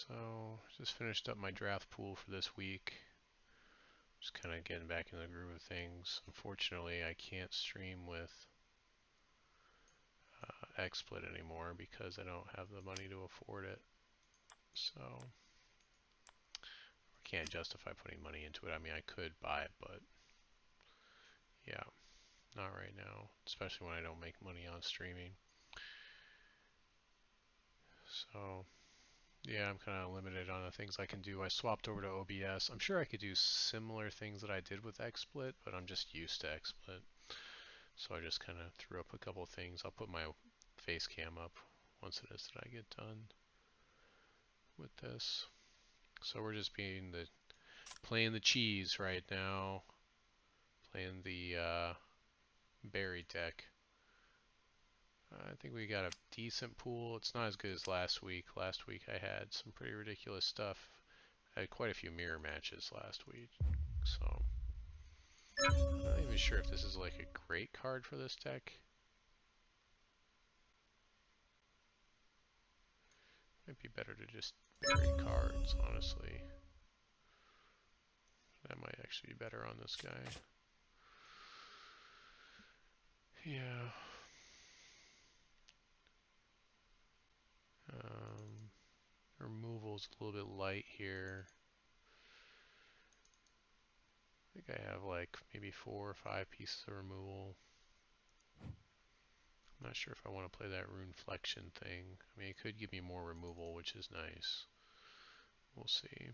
So just finished up my draft pool for this week. Just kind of getting back in the groove of things. Unfortunately, I can't stream with XSplit anymore because I don't have the money to afford it. So I can't justify putting money into it. I mean, I could buy it, but yeah, not right now, especially when I don't make money on streaming. So yeah, I'm kind of limited on the things I can do. I swapped over to OBS. I'm sure I could do similar things that I did with XSplit, but I'm just used to XSplit. So I just kind of threw up a couple of things. I'll put my face cam up once it is that I get done with this. So we're just playing the cheese right now. Playing the berry deck. I think we got a decent pool. It's not as good as last week. Last week I had some pretty ridiculous stuff. I had quite a few mirror matches last week. So I'm not even sure if this is like a great card for this deck. Might be better to just bury cards, honestly. That might actually be better on this guy. Yeah. Removal's a little bit light here. I think I have like maybe 4 or 5 pieces of removal. I'm not sure if I want to play that rune flexion thing. I mean, it could give me more removal, which is nice. We'll see.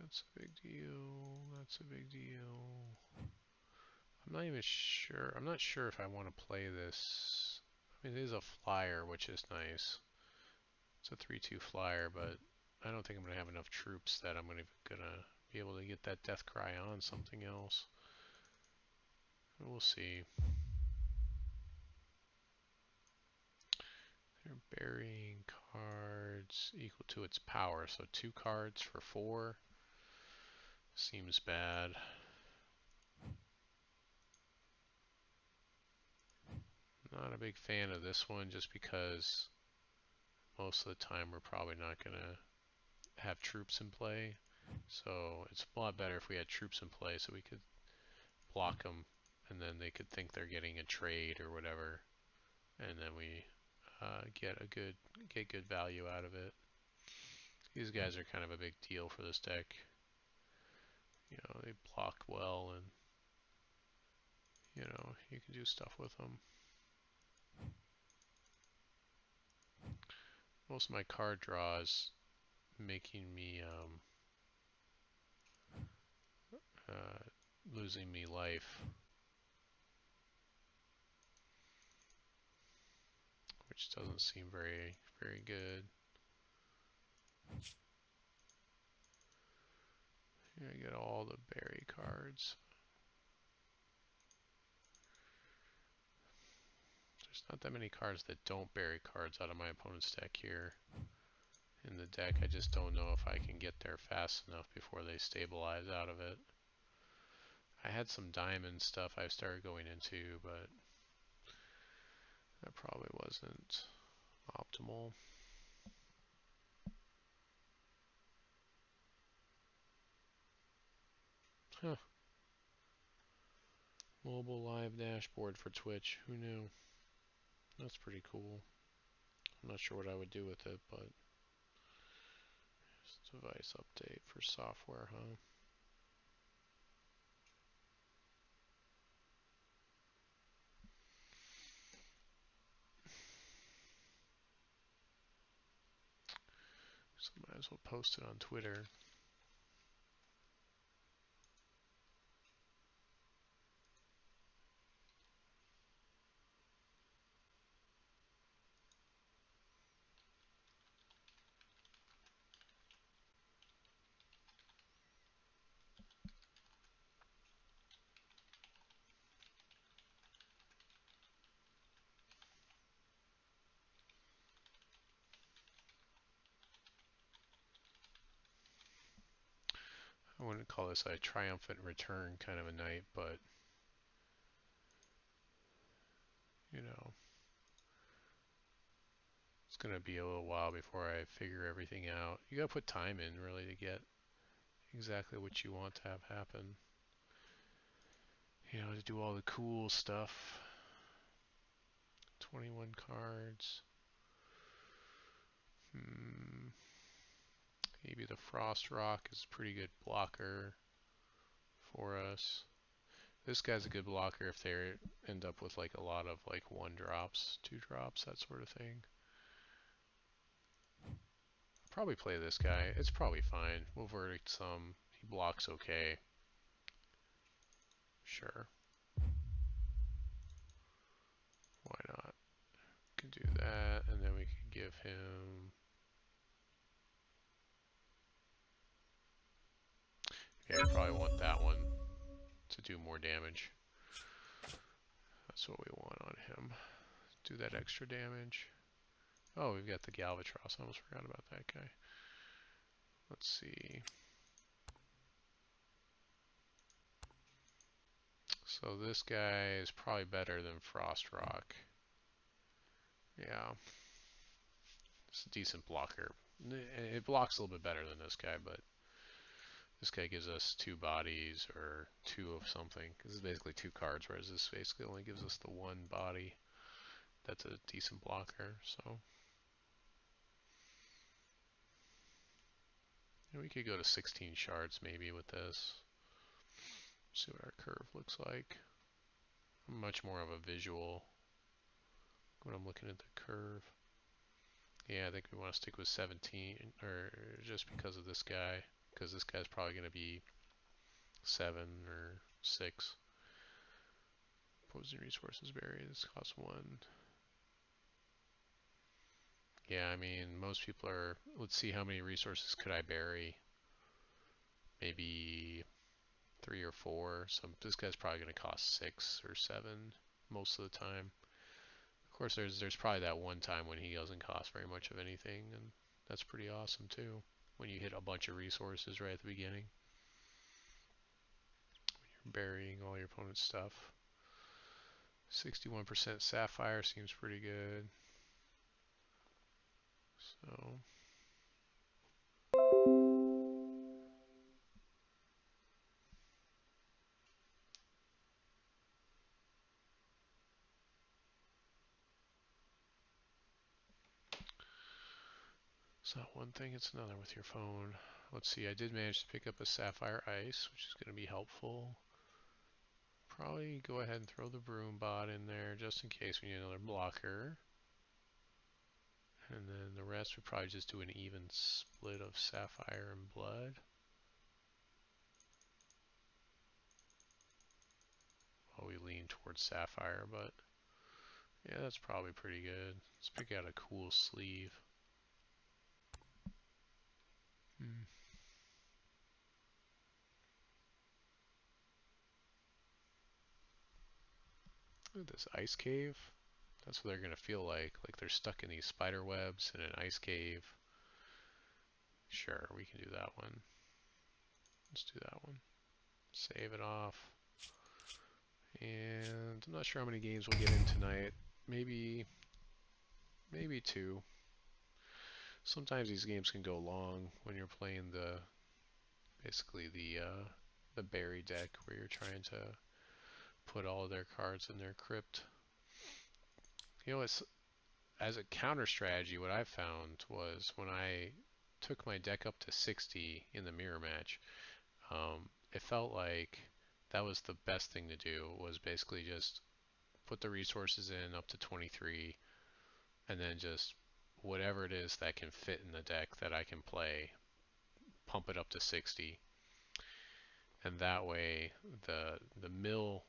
That's a big deal. That's a big deal. I'm not even sure. I'm not sure if I want to play this. I mean, it is a flyer, which is nice. It's a 3/2 flyer, but I don't think I'm going to have enough troops that I'm going to be able to get that death cry on something else. We'll see. They're burying cards equal to its power, so 2 cards for 4 seems bad. Not a big fan of this one just because most of the time we're probably not going to have troops in play. So it's a lot better if we had troops in play so we could block them and then they could think they're getting a trade or whatever, and then we get good value out of it. These guys are kind of a big deal for this deck. You know, they block well and you know, you can do stuff with them. Most of my card draw is making me losing me life, which doesn't seem very good. Here I get all the berry cards. There's not that many cards that don't bury cards out of my opponent's deck here. In the deck, I just don't know if I can get there fast enough before they stabilize out of it. I had some diamond stuff I started going into, but that probably wasn't optimal. Huh. Mobile live dashboard for Twitch. Who knew? That's pretty cool. I'm not sure what I would do with it, but device update for software, huh? So might as well post it on Twitter. I wouldn't call this a triumphant return kind of a night, but you know. It's going to be a little while before I figure everything out. You got to put time in really to get exactly what you want to have happen. You know, to do all the cool stuff. 21 cards. Maybe the Frost Rock is a pretty good blocker for us. This guy's a good blocker if they end up with like a lot of like 1-drops, 2-drops, that sort of thing. Probably play this guy. It's probably fine. We'll verdict some. He blocks okay. Sure. Why not? We can do that, and then we can give him... Yeah, we probably want that one to do more damage. That's what we want on him. Do that extra damage. Oh, we've got the Galvatros. I almost forgot about that guy. Let's see. So this guy is probably better than Frost Rock. Yeah. It's a decent blocker. It blocks a little bit better than this guy, but this guy gives us 2 bodies or 2 of something. This is basically 2 cards, whereas this basically only gives us the 1 body. That's a decent blocker, so. And we could go to 16 shards maybe with this. See what our curve looks like. I'm much more of a visual when I'm looking at the curve. Yeah, I think we want to stick with 17, or just because of this guy, because this guy's probably going to be 7 or 6. Opposing resources buried. This costs 1. Yeah, I mean, most people are... Let's see, how many resources could I bury? Maybe 3 or 4. So this guy's probably going to cost 6 or 7 most of the time. Of course, there's probably that one time when he doesn't cost very much of anything, and that's pretty awesome too. When you hit a bunch of resources right at the beginning. When you're burying all your opponent's stuff. 61% Sapphire seems pretty good. So... It's not one thing, it's another with your phone. Let's see, I did manage to pick up a Sapphire Ice, which is going to be helpful. Probably go ahead and throw the Broom Bot in there just in case we need another blocker. And then the rest we probably just do an even split of Sapphire and Blood. While we lean towards Sapphire, but yeah, that's probably pretty good. Let's pick out a cool sleeve. Look at this ice cave. That's what they're going to feel like they're stuck in these spider webs in an ice cave. Sure, we can do that one. Let's do that one. Save it off. And I'm not sure how many games we'll get in tonight. Maybe 2. Sometimes these games can go long when you're playing basically the berry deck where you're trying to put all of their cards in their crypt. You know, as a counter strategy, what I found was when I took my deck up to 60 in the mirror match, it felt like that was the best thing to do, was basically just put the resources in up to 23 and then just whatever it is that can fit in the deck that I can play, pump it up to 60. And that way the mill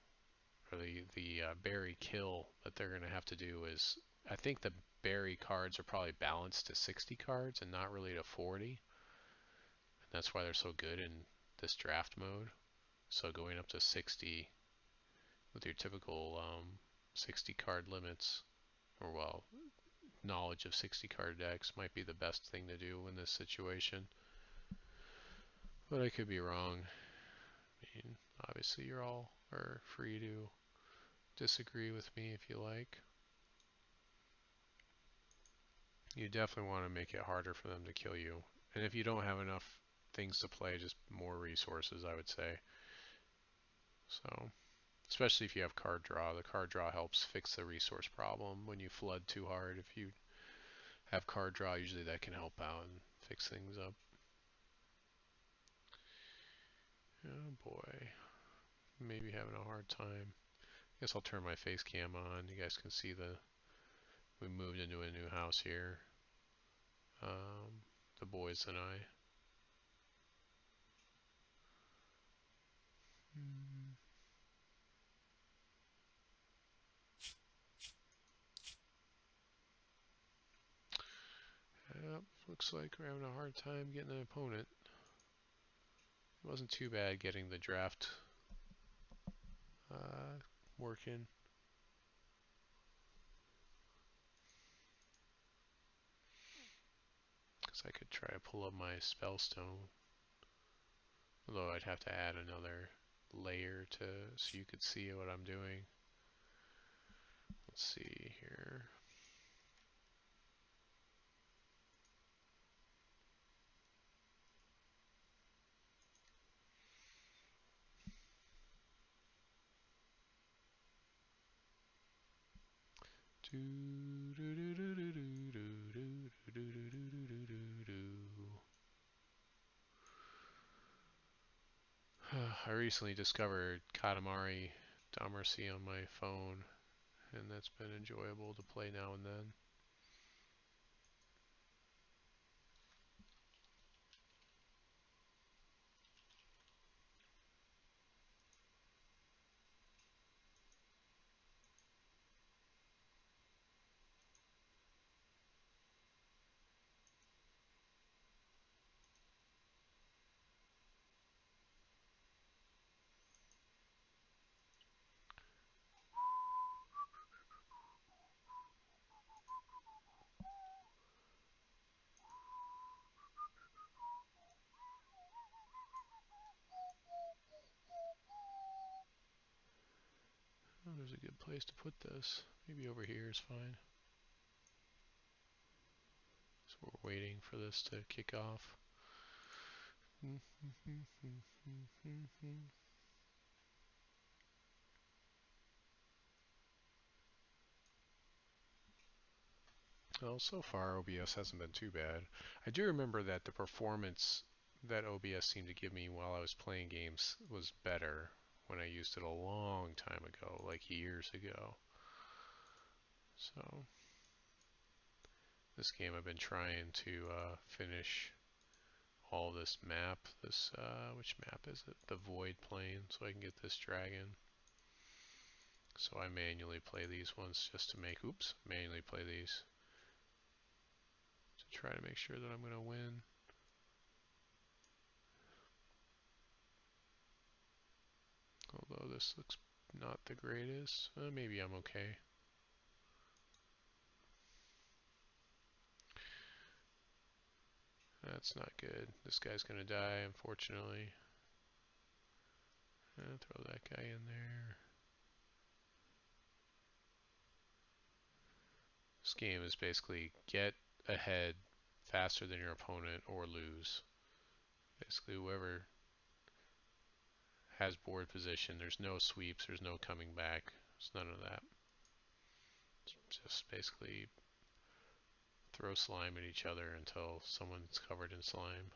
or the berry kill that they're going to have to do is, I think the berry cards are probably balanced to 60 cards and not really to 40. And that's why they're so good in this draft mode. So going up to 60 with your typical 60 card limits, or well, knowledge of 60 card decks might be the best thing to do in this situation. But I could be wrong. I mean, obviously you all are free to disagree with me if you like. You definitely want to make it harder for them to kill you. And if you don't have enough things to play, just more resources, I would say. So, especially if you have card draw. The card draw helps fix the resource problem when you flood too hard. If you have card draw, usually that can help out and fix things up. Oh boy, maybe having a hard time. Guess I'll turn my face cam on. You guys can see we moved into a new house here. The boys and I. Yep, looks like we're having a hard time getting an opponent. It wasn't too bad getting the draft working. Because I could try to pull up my spellstone. Although I'd have to add another layer so you could see what I'm doing. Let's see here. I recently discovered Katamari Damacy on my phone, and that's been enjoyable to play now and then. Oh, there's a good place to put this. Maybe over here is fine. So we're waiting for this to kick off. Well, so far OBS hasn't been too bad. I do remember that the performance that OBS seemed to give me while I was playing games was better when I used it a long time ago, like years ago. So this game I've been trying to finish all this map. Which map is it? The Void Plane, so I can get this dragon. So I manually play these ones just to manually play these to try to make sure that I'm going to win. Although this looks not the greatest. Maybe I'm okay. That's not good. This guy's going to die, unfortunately. Throw that guy in there. This game is basically get ahead faster than your opponent or lose. Basically, whoever has board position, there's no sweeps, there's no coming back. There's none of that. It's just basically throw slime at each other until someone's covered in slime.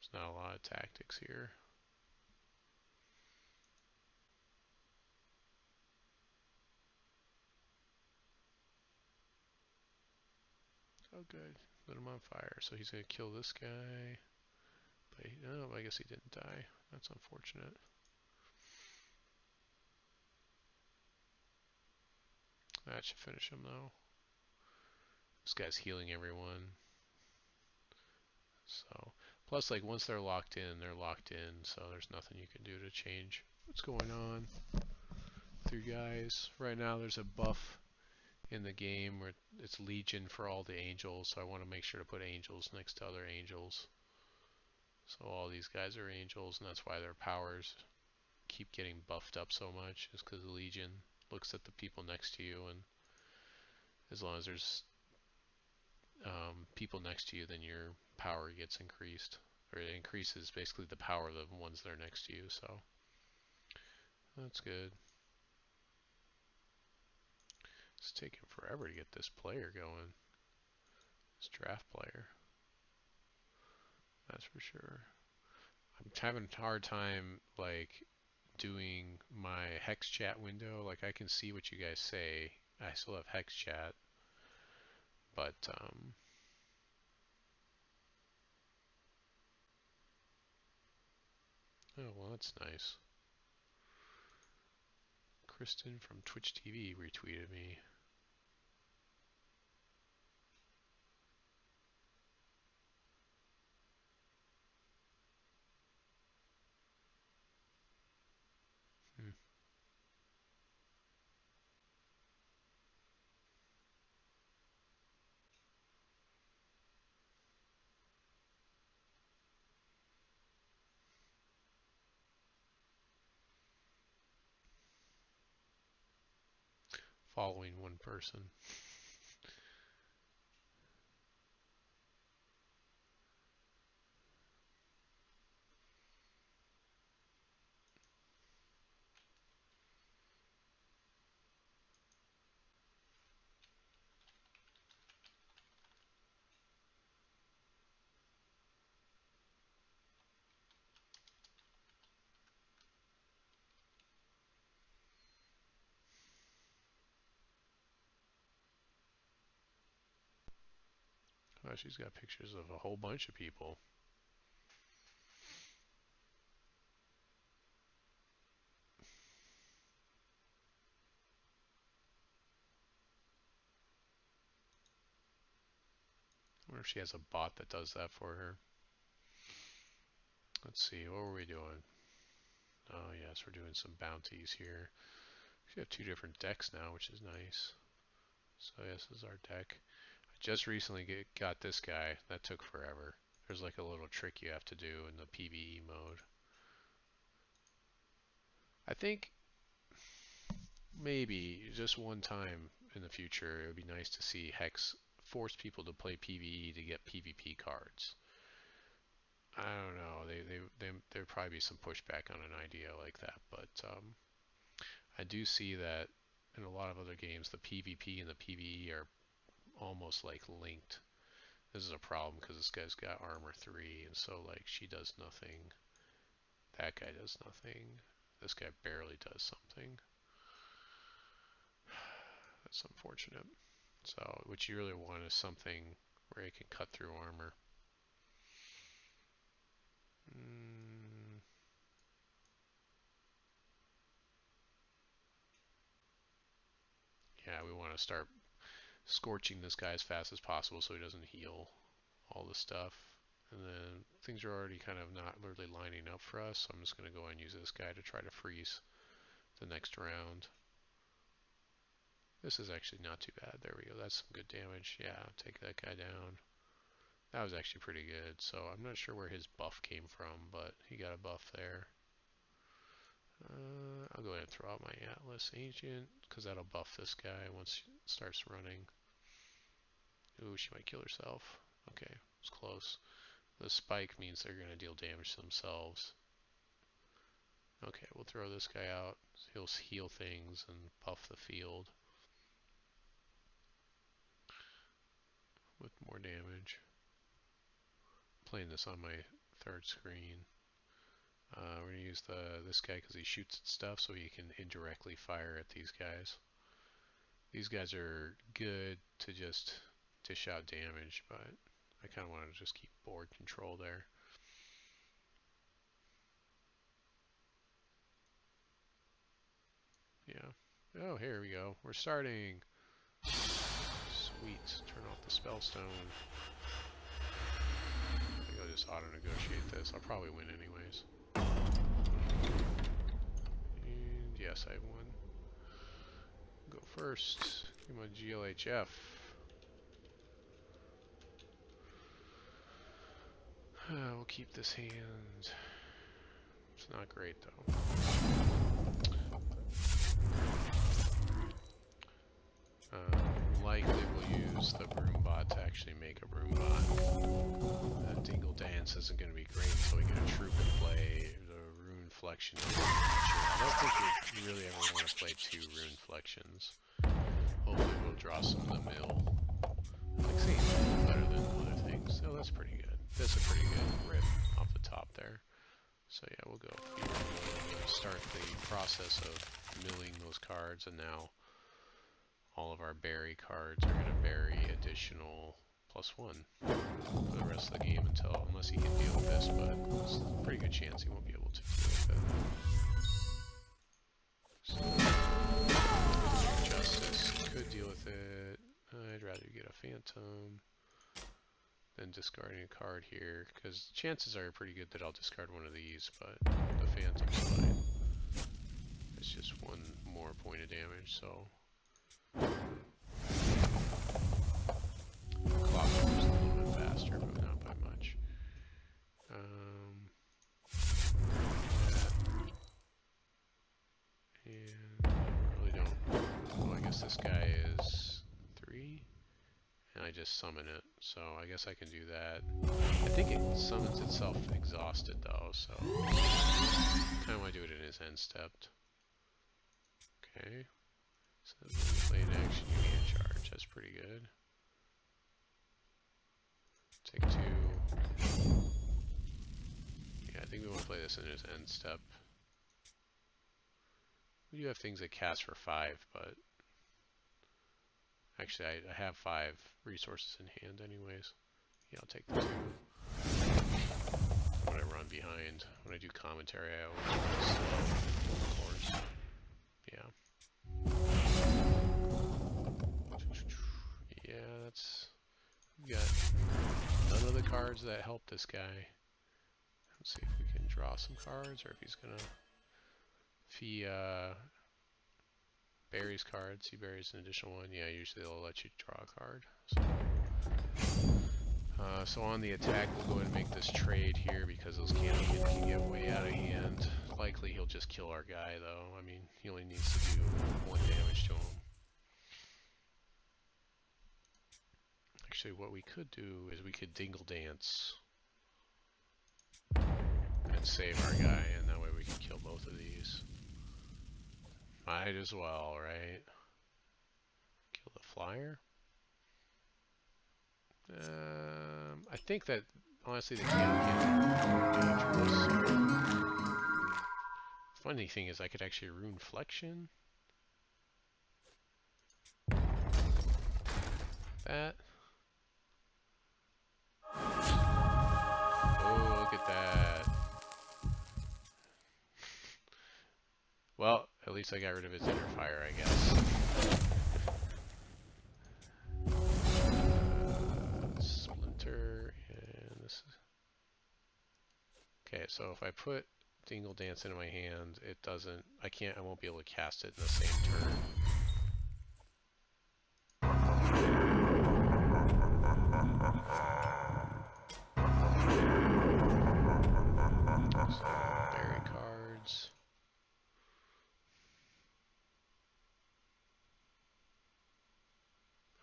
There's not a lot of tactics here. Oh good, lit him on fire. So he's gonna kill this guy. But I guess he didn't die. That's unfortunate. That should finish him though. This guy's healing everyone. So, plus like once they're locked in, they're locked in. So there's nothing you can do to change what's going on with your guys. Right now there's a buff in the game where it's Legion for all the angels. So I want to make sure to put angels next to other angels. So all these guys are angels, and that's why their powers keep getting buffed up so much, is because the Legion looks at the people next to you and As long as there's people next to you, then your power gets increased. Or it increases basically the power of the ones that are next to you, so that's good. It's taking forever to get this player going. This draft player. That's for sure. I'm having a hard time, like, doing my Hex chat window. Like, I can see what you guys say. I still have Hex chat. But, oh, well, that's nice. Kristen from Twitch TV retweeted me. Following one person. Oh, she's got pictures of a whole bunch of people. I wonder if she has a bot that does that for her. Let's see, what were we doing? Oh yes, we're doing some bounties here. We have two different decks now, which is nice. So yes, this is our deck. I just recently got this guy. That took forever. There's like a little trick you have to do in the PvE mode. I think maybe just one time in the future it would be nice to see Hex force people to play PvE to get PvP cards. I don't know. There'd probably be some pushback on an idea like that, but I do see that in a lot of other games, the PvP and the PvE are almost like linked. This is a problem because this guy's got armor 3, and so like she does nothing. That guy does nothing. This guy barely does something. That's unfortunate. So what you really want is something where it can cut through armor. Yeah, we want to start scorching this guy as fast as possible so he doesn't heal all the stuff. And then things are already kind of not really lining up for us, so I'm just going to go and use this guy to try to freeze the next round. This is actually not too bad. There we go. That's some good damage. Yeah, take that guy down. That was actually pretty good. So I'm not sure where his buff came from, but he got a buff there. I'll go ahead and throw out my Atlas Ancient, because that'll buff this guy once he starts running. Ooh, she might kill herself. Okay, it's close. The spike means they're going to deal damage to themselves. Okay, we'll throw this guy out. He'll heal things and buff the field with more damage. Playing this on my third screen. We're going to use this guy because he shoots at stuff, so he can indirectly fire at these guys. These guys are good to just dish out damage, but I kind of want to just keep board control there. Yeah. Oh, here we go. We're starting. Sweet. Turn off the spellstone. I think I'll just auto-negotiate this. I'll probably win anyways. And yes, I won. Go first. Give him a GLHF. We'll keep this hand. It's not great though. Likely use the broom bot to actually make a broom bot. That Dingle Dance isn't going to be great until we get a troop in play. The Rune Flexion. I don't think we really ever want to play 2 Rune Flections. Hopefully we'll draw some in the mill. Like saying better than other things. So that's pretty good. That's a pretty good rip off the top there. So yeah, we'll go here. We'll start the process of milling those cards, and now all of our berry cards are going to bury additional +1 for the rest of the game unless he can deal with this, but there's a pretty good chance he won't be able to deal with it. So, Justice could deal with it. I'd rather get a Phantom than discarding a card here, because chances are pretty good that I'll discard one of these, but the Phantom's fine. It's just 1 more point of damage, so clock moves a little bit faster, but not by much. And I really don't. Well, I guess this guy is 3, and I just summon it, so I guess I can do that. I think it summons itself exhausted though, so kind of want to do it in his end step. Okay. So when you play an action, you can't charge. That's pretty good. Take 2. Yeah, I think we want to play this in his end step. We do have things that cast for 5, but actually I have 5 resources in hand anyways. Yeah, I'll take the 2. When I run behind, when I do commentary, I always run slow, of course. Yeah. Yeah, that's... We got none of the cards that help this guy. Let's see if we can draw some cards, or if he's gonna... If he buries cards, he buries an additional 1. Yeah, usually they'll let you draw a card. So on the attack, we'll go ahead and make this trade here, because those Canadians can get way out of hand. Likely he'll just kill our guy, though. I mean, he only needs to do 1 damage to him. Actually, what we could do is we could Dingle Dance and save our guy, and that way we can kill both of these. Might as well, right? Kill the flyer. I think that honestly the cannon can be dangerous. Funny thing is, I could actually Rune Flexion. That. Oh, look at that. Well, at least I got rid of his inner fire, I guess. Splinter, and this is... Okay, so if I put Dingle Dance into my hand, it doesn't... I won't be able to cast it in the same turn. So, berry cards.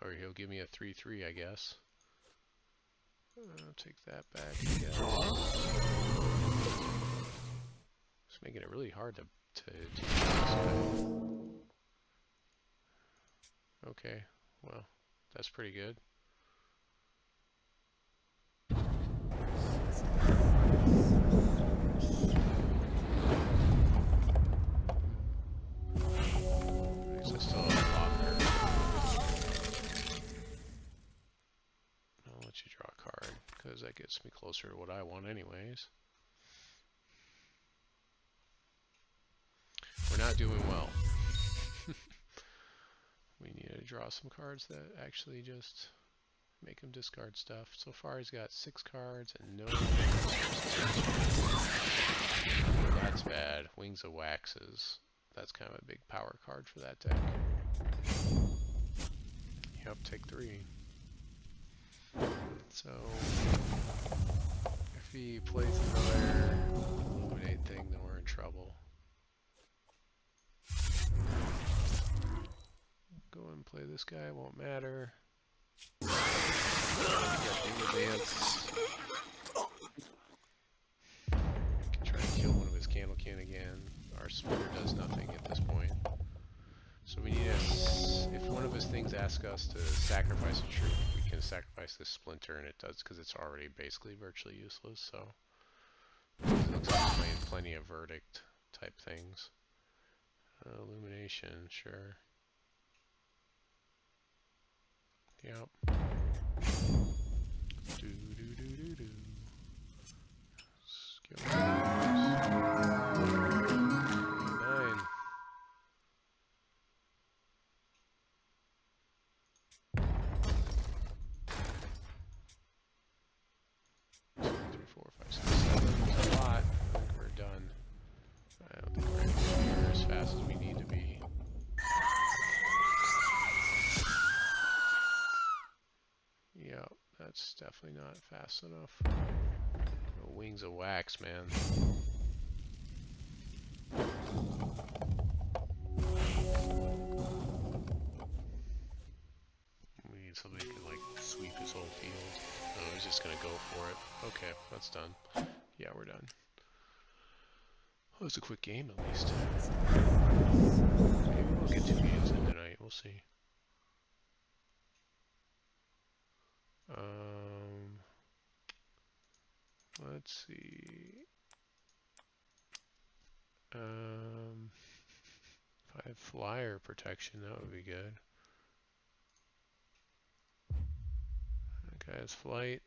Or he'll give me a 3/3, I guess. I'll take that back, I guess. It's making it really hard to do this. Okay, well, that's pretty good. At least I still have a blocker. I'll let you draw a card, because that gets me closer to what I want anyways. We're not doing well. We need to draw some cards that actually just make him discard stuff. So far he's got 6 cards and no... That's bad. Wings of Waxes. That's kind of a big power card for that deck. Yep, take 3. So... if he plays another Illuminate thing, then we're in trouble. Go and play this guy, won't matter. Advance. Can try and kill one of his candle can again. Our splitter does nothing at this point. So we need to, if one of his things asks us to sacrifice a troop, we can sacrifice this splinter, and it does because it's already basically virtually useless. So it looks like we're playing plenty of verdict type things. Illumination, sure. Yep. Do do do do do. Skill 9. A lot. I think we're done. I don't think we're going to get here as fast as we need to be. Yeah, that's definitely not fast enough. No wings of wax, man. We need somebody who can like sweep his whole field. No, he's just gonna go for it. Okay, that's done. Yeah, we're done. Well, it was a quick game at least. Maybe we'll get 2 games in tonight. We'll see. Let's see. If I have flyer protection, that would be good. Okay, it's flight.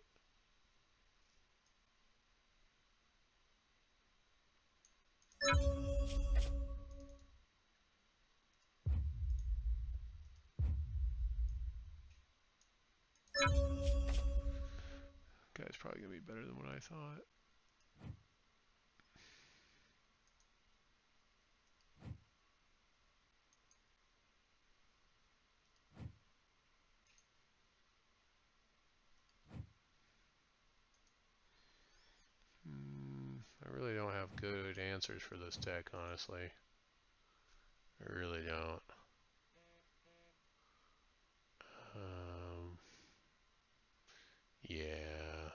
Guy's probably gonna be better than what I thought. I really don't have good answers for this deck, honestly. I really don't. Yeah.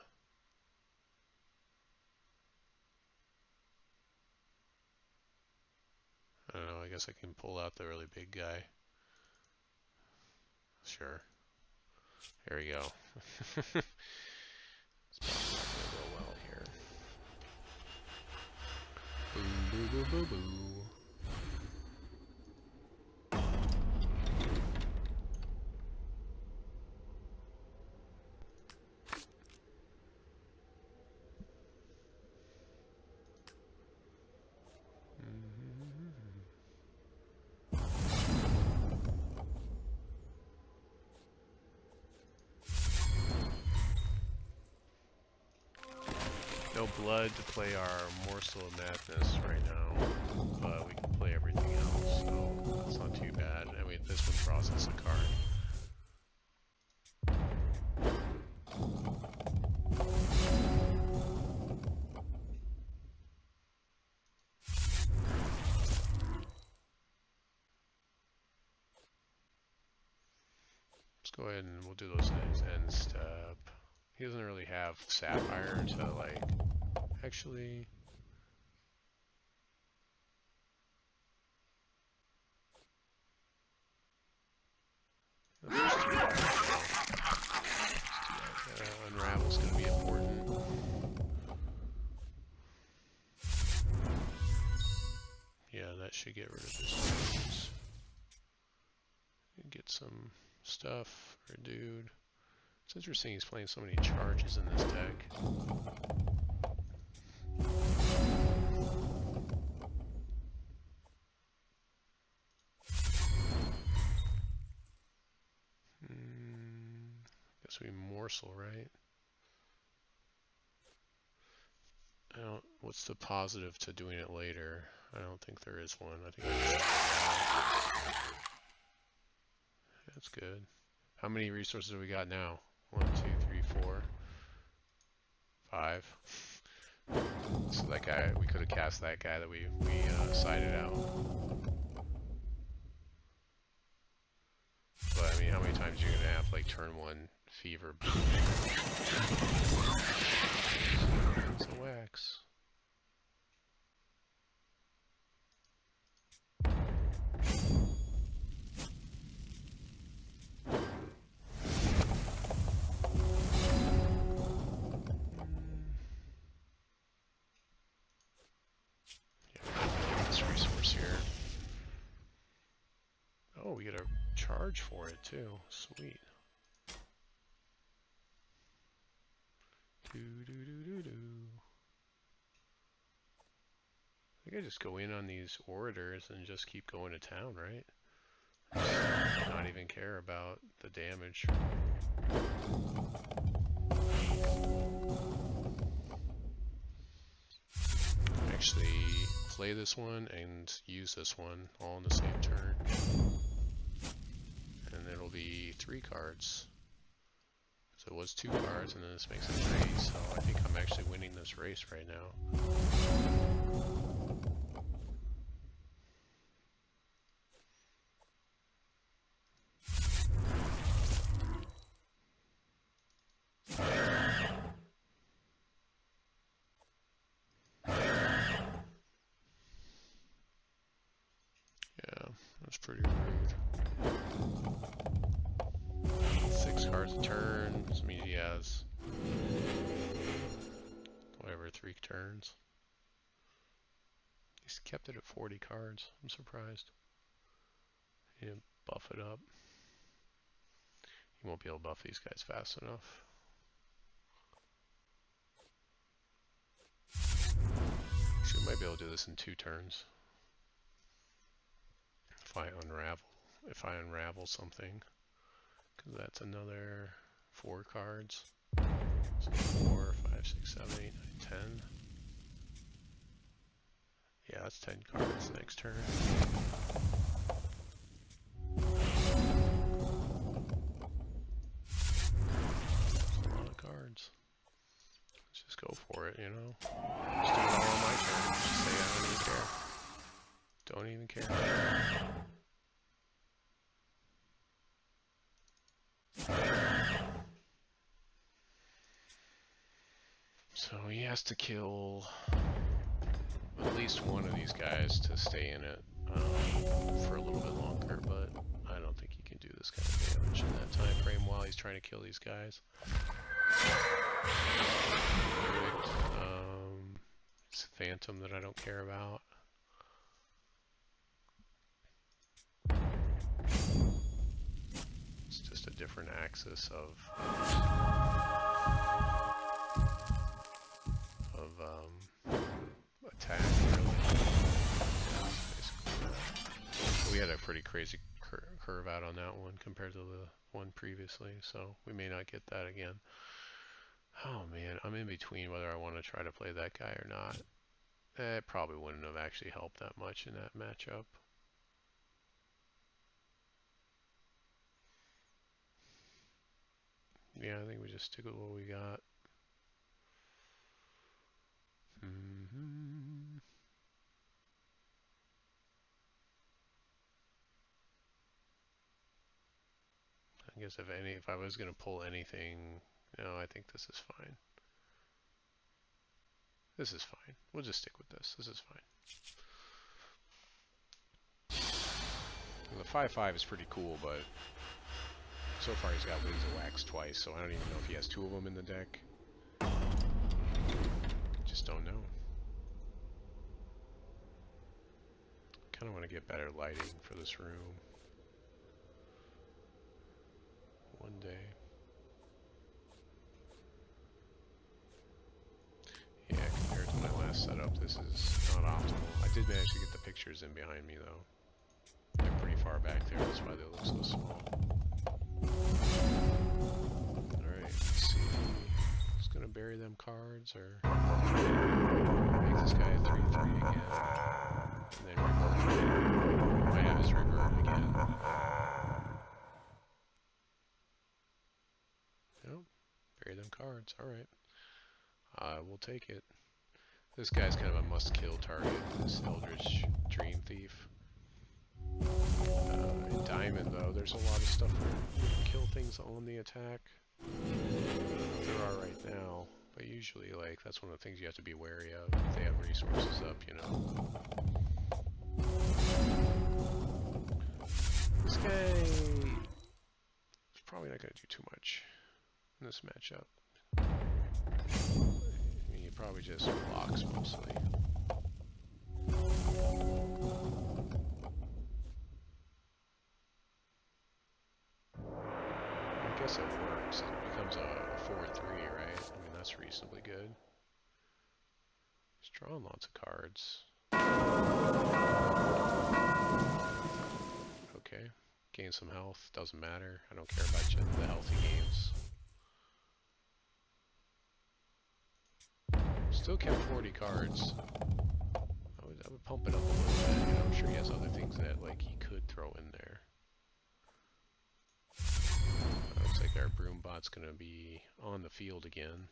I don't know, I guess I can pull out the really big guy. Sure. Here we go. It's probably not gonna go well here. Boo boo boo boo boo. No blood to play our Morsel of Madness right now, but we can play everything else, so that's not too bad. I mean, this would process a card. Let's go ahead and we'll do those things. End step. He doesn't really have Sapphire to like actually. Unravel's going to be important. Yeah, that should get rid of this. Get some stuff for a dude. It's interesting he's playing so many charges in this deck. Guess we morsel, right? I don't. What's the positive to doing it later? I don't think there is one. I think that's good. How many resources do we got now? 1, 2, 3, 4, 5. So that guy, we could have cast that guy that we sided out. But I mean, how many times are you gonna have like turn 1 fever. It's a wax. Oh, we get a charge for it too. Sweet. I think I just go in on these orators and just keep going to town, right? Not even care about the damage. Actually, play this one and use this one all in the same turn. And it'll be 3 cards. So it was 2 cards, and then this makes it 3, so I think I'm actually winning this race right now. Yeah, that's pretty rude. 6 cards a turn, which means he has whatever, 3 turns. He's kept it at 40 cards. I'm surprised. He didn't buff it up. He won't be able to buff these guys fast enough. Actually, might be able to do this in 2 turns. If I unravel something, because that's another 4 cards. So 4, 5, 6, 7, 8, 9, 10. Yeah, that's 10 cards next turn. That's a lot of cards. Let's just go for it, you know? Just do it all on my turn. Just say I don't even care. Don't even care. So he has to kill at least one of these guys to stay in it for a little bit longer, but I don't think he can do this kind of damage in that time frame while he's trying to kill these guys. It's a Phantom that I don't care about. It's just a different axis of attack, really. Yeah, we had a pretty crazy curve out on that one compared to the one previously, so we may not get that again. Oh man, I'm in between whether I want to try to play that guy or not. It probably wouldn't have actually helped that much in that matchup. Yeah, I think we just stick with what we got. I guess if I was going to pull anything, no, I think this is fine. This is fine. We'll just stick with this. This is fine. Well, the 5/5 is pretty cool, but so far he's got Wings of Wax twice, so I don't even know if he has 2 of them in the deck. Just don't know. Kind of want to get better lighting for this room. One day. Yeah, compared to my last setup, this is not optimal. I did manage to get the pictures in behind me, though. They're pretty far back there, that's why they look so small. Alright, let's see. Just gonna bury them cards, or make this guy a 3/3 again. And then revert. Might have his revert again. Nope. Bury them cards. Alright. We'll take it. This guy's kind of a must-kill target, this Eldritch Dream Thief. Diamond, though, there's a lot of stuff where you can kill things on the attack. There are right now, but usually, like, that's one of the things you have to be wary of if they have resources up, you know. This guy is probably not going to do too much in this matchup. I mean, he probably just blocks mostly. I guess it works. It becomes a 4-3, right? I mean, that's reasonably good. He's drawing lots of cards. Okay. Gain some health. Doesn't matter. I don't care about the health he gains. Still kept 40 cards. I would pump it up a little bit. You know, I'm sure he has other things that like he could throw in there. Looks like our broom bot's gonna be on the field again.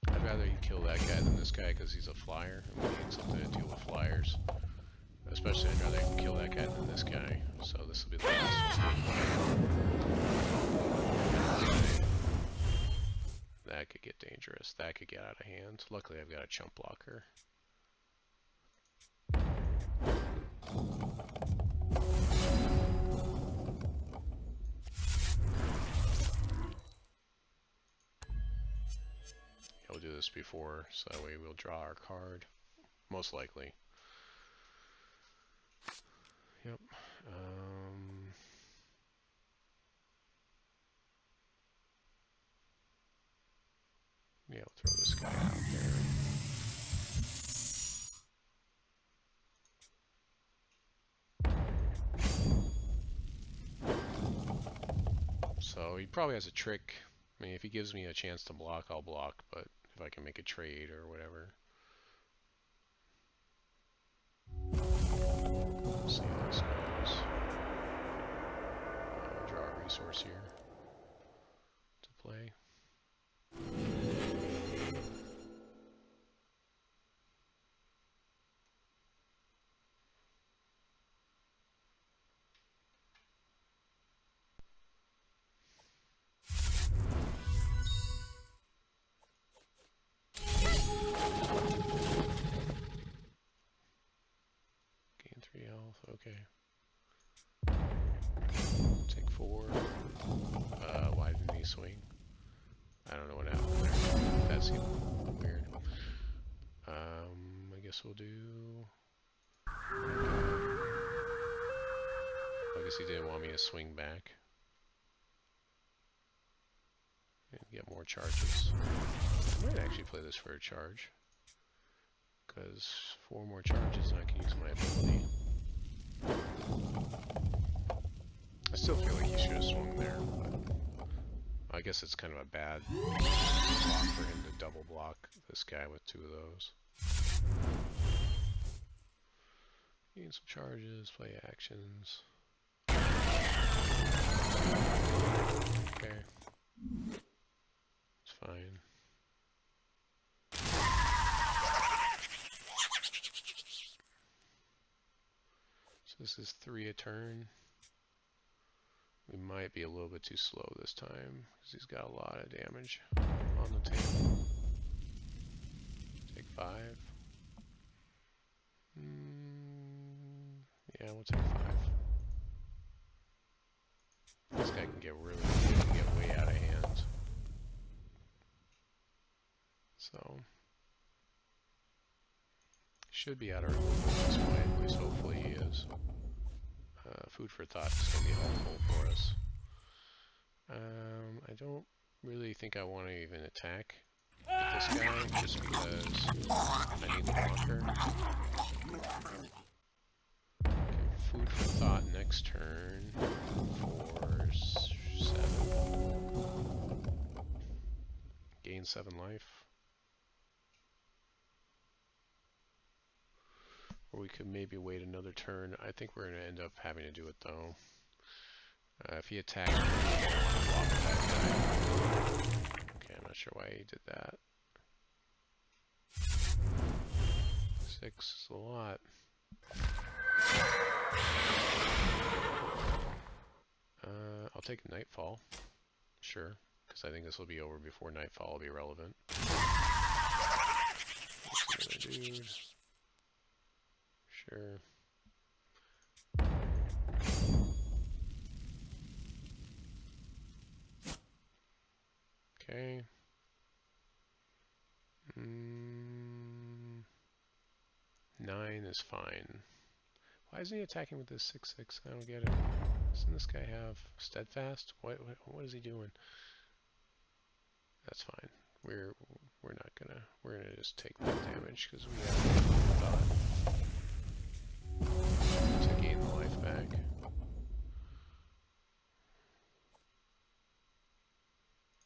I'd rather you kill that guy than this guy because he's a flyer and we need something to deal with flyers. Especially I'd rather kill that guy than this guy. So this will be the last one. That could get dangerous. That could get out of hand. Luckily I've got a chump blocker. We'll do this before, so that way we'll draw our card. Most likely. Yep. Yeah, we'll throw this guy out there. So he probably has a trick. I mean, if he gives me a chance to block, I'll block, but if I can make a trade or whatever. Let's see how this goes. Draw a resource here to play. Gain 3 health, okay. Take 4. Why didn't he swing? I don't know what happened there. That seemed weird. I guess we'll do... I guess he didn't want me to swing back. And get more charges. I might actually play this for a charge. Because 4 more charges and I can use my ability. I still feel like he should have swung there, but I guess it's kind of a bad block for him to double block this guy with 2 of those. Gain some charges, play actions. Okay. It's fine. So this is 3 a turn. We might be a little bit too slow this time because he's got a lot of damage on the table. Take 5. Yeah, we'll take 5. This guy can get way out of hand. So should be out of removal at this point. At least hopefully he is. Food for thought is going to be helpful for us. I don't really think I want to even attack with this guy just because I need the blocker. Give food for thought next turn for 7. Gain 7 life. Or we could maybe wait another turn. I think we're going to end up having to do it though. If he attacked me, I'll block that guy. Okay, I'm not sure why he did that. 6 is a lot. I'll take Nightfall. Sure, because I think this will be over before Nightfall will be relevant. Dude. Sure. Okay. 9 is fine. Why isn't he attacking with this 6/6? I don't get it. Doesn't this guy have steadfast? What is he doing? That's fine. We're gonna just take that damage because we have thought to gain the life back.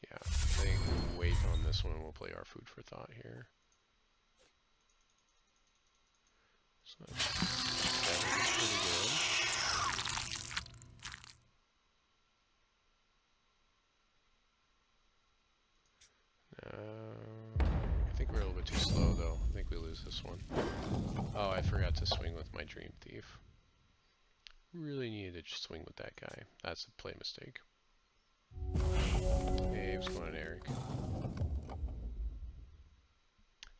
Yeah, I think we'll wait on this one. We'll play our food for thought here. So that is pretty good. I think we're a little bit too slow though. I think we lose this one. Oh, I forgot to swing with my Dream Thief. Really needed to swing with that guy. That's a play mistake. Hey, what's going on, Eric?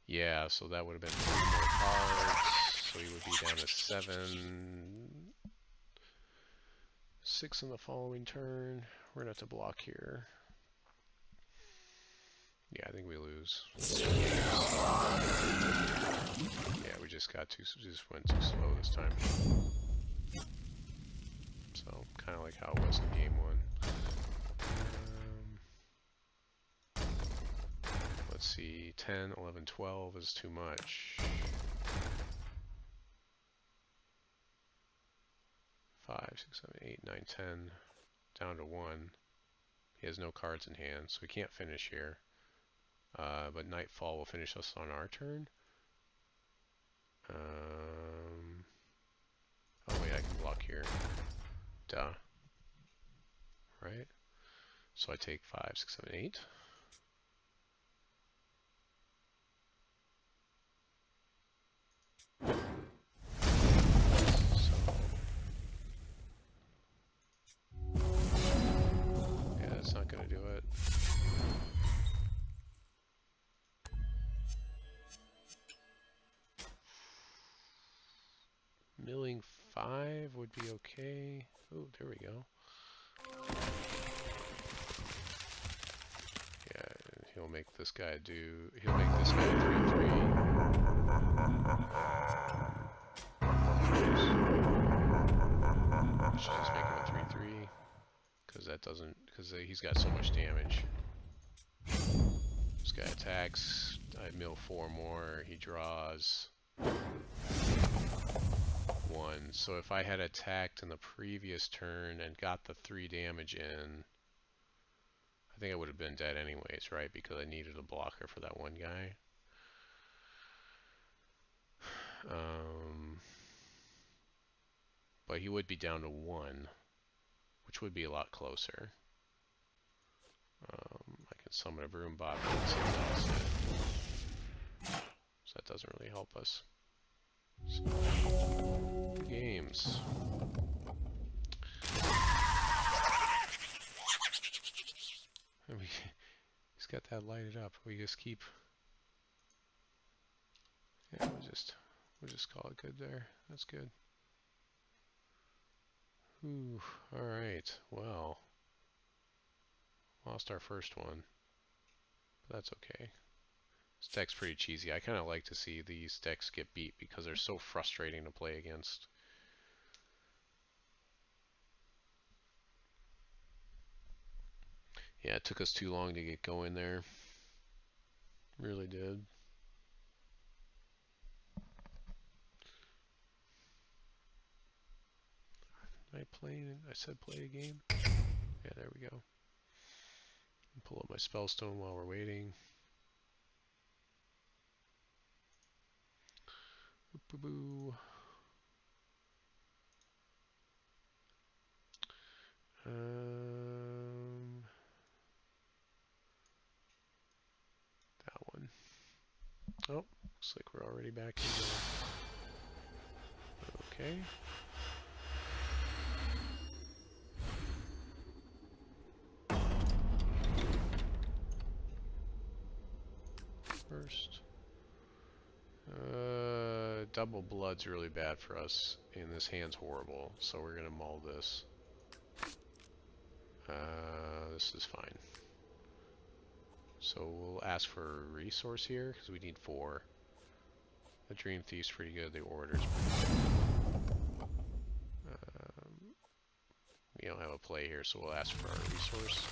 Yeah, so that would have been 3 more cards. So he would be down to 7. 6 in the following turn. We're gonna have to block here. Yeah, I think we lose. Yeah, we just went too slow this time. So, kind of like how it was in game 1. Let's see, 10, 11, 12 is too much. 5, 6, 7, 8, 9, 10, down to 1. He has no cards in hand, so we can't finish here. But Nightfall will finish us on our turn. Oh wait, I can block here. Duh. Right? So I take 5, 6, 7, 8. Yeah, that's not gonna do it. Milling 5 would be okay. Oh, there we go. Yeah, he'll make this guy 3/3. Should just make him a 3/3 because he's got so much damage. This guy attacks. I mill 4 more. He draws 1. So if I had attacked in the previous turn and got the 3 damage in, I think I would have been dead anyways, right? Because I needed a blocker for that one guy. But he would be down to 1, which would be a lot closer. I can summon a broom bot, so that doesn't really help us. So, games. He's got that lighted up. We just keep. Yeah, we'll just call it good there. That's good. Ooh, all right. Well, lost our first one, but that's okay. This deck's pretty cheesy. I kind of like to see these decks get beat because they're so frustrating to play against. Yeah, it took us too long to get going there. Really did. I said play a game? Yeah, there we go. Pull up my Spellstone while we're waiting. That one. Oh, looks like we're already back in there. Okay. First. Double blood's really bad for us, and this hand's horrible, so we're gonna mull this. This is fine. So we'll ask for a resource here, because we need 4. The Dream Thief's pretty good, the Orator's pretty good. We don't have a play here, so we'll ask for our resource.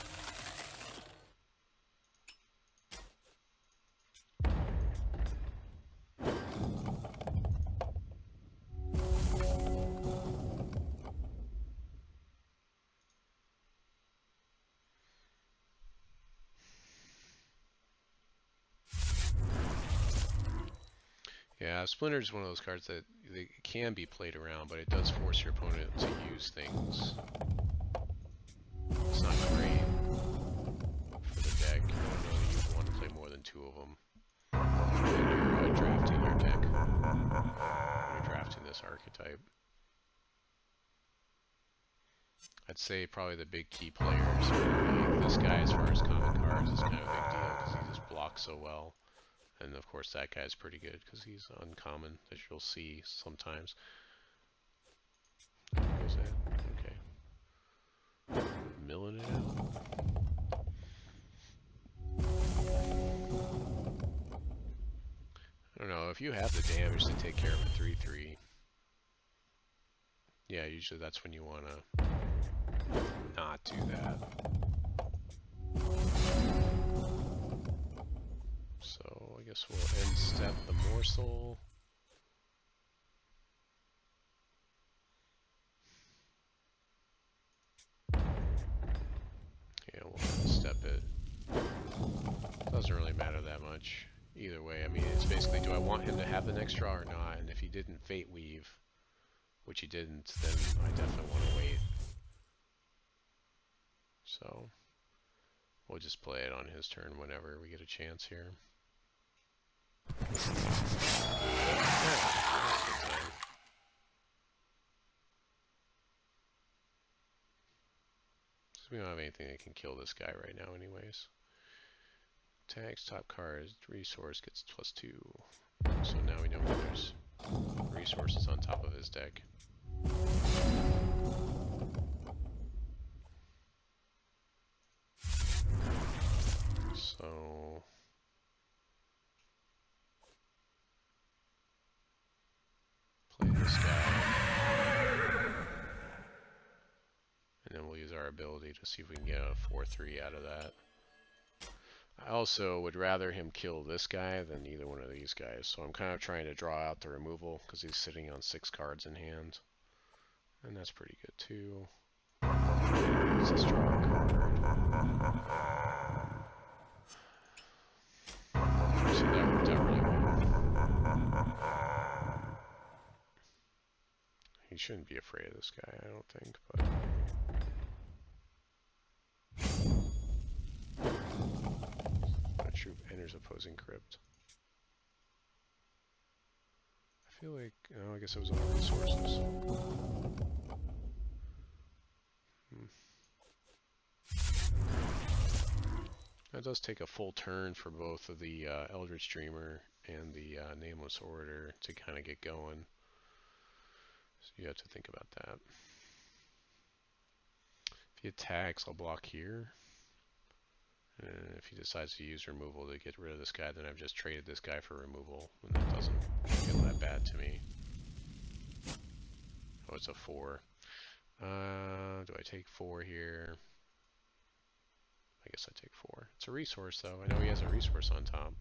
Yeah, Splinter is one of those cards that they can be played around, but it does force your opponent to use things. It's not great for the deck. I don't know that you want to play more than 2 of them when you're drafting your deck. When you're drafting this archetype. I'd say probably the big key players are like this guy as far as common cards is kind of a big deal because he just blocks so well. And of course that guy's pretty good because he's uncommon, as you'll see sometimes. There goes that. Okay. Milling it out. I don't know, if you have the damage to take care of a 3/3, yeah, usually that's when you want to not do that. So I guess we'll end step the morsel. Yeah, we'll end step it. Doesn't really matter that much either way. I mean, it's basically, do I want him to have the next draw or not? And if he didn't Fate Weave, which he didn't, then I definitely want to wait. So we'll just play it on his turn whenever we get a chance here. We don't have anything that can kill this guy right now anyways. Tags, top card, resource gets +2. So now we know there's resources on top of his deck. So play this guy. And then we'll use our ability to see if we can get a 4/3 out of that. I also would rather him kill this guy than either one of these guys. So I'm kind of trying to draw out the removal because he's sitting on 6 cards in hand. And that's pretty good too. Let's just draw a card. So that worked out really well. He shouldn't be afraid of this guy, I don't think, but... Troop enters opposing crypt. I feel like, oh, I guess it was all resources. That does take a full turn for both of the Eldritch Dreamer and the Nameless Orator to kind of get going. So you have to think about that. If he attacks, I'll block here. And if he decides to use removal to get rid of this guy, then I've just traded this guy for removal, and that doesn't feel that bad to me. Oh, it's a 4. Do I take 4 here? I guess I take 4. It's a resource, though. I know he has a resource on top.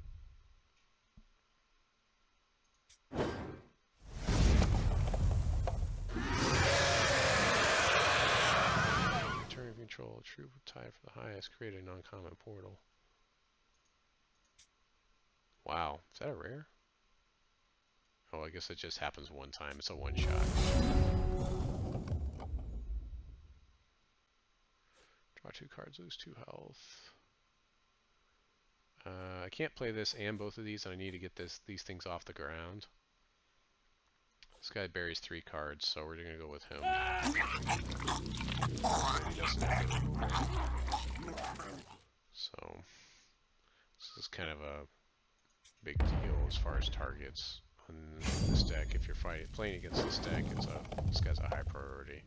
Turn of control, troop tied for the highest, create a non-common portal. Wow, is that a rare? Oh, I guess it just happens one time. It's a one-shot. Draw 2 cards, lose 2 health. I can't play this and both of these, and I need to get these things off the ground. This guy buries 3 cards, so we're gonna go with him. So this is kind of a big deal as far as targets on this deck. If you're playing against this deck, this guy's a high priority.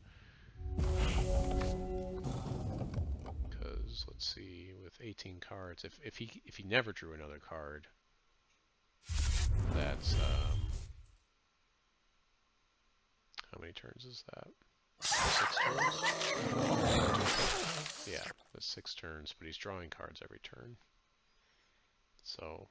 Because let's see, with 18 cards, if he never drew another card, that's how many turns is that? 6 turns? Yeah, that's 6 turns, but he's drawing cards every turn. So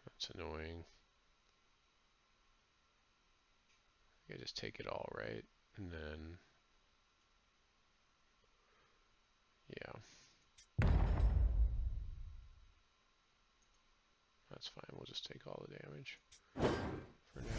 that's annoying. I just take it all, right? And then, yeah. That's fine, we'll just take all the damage for now.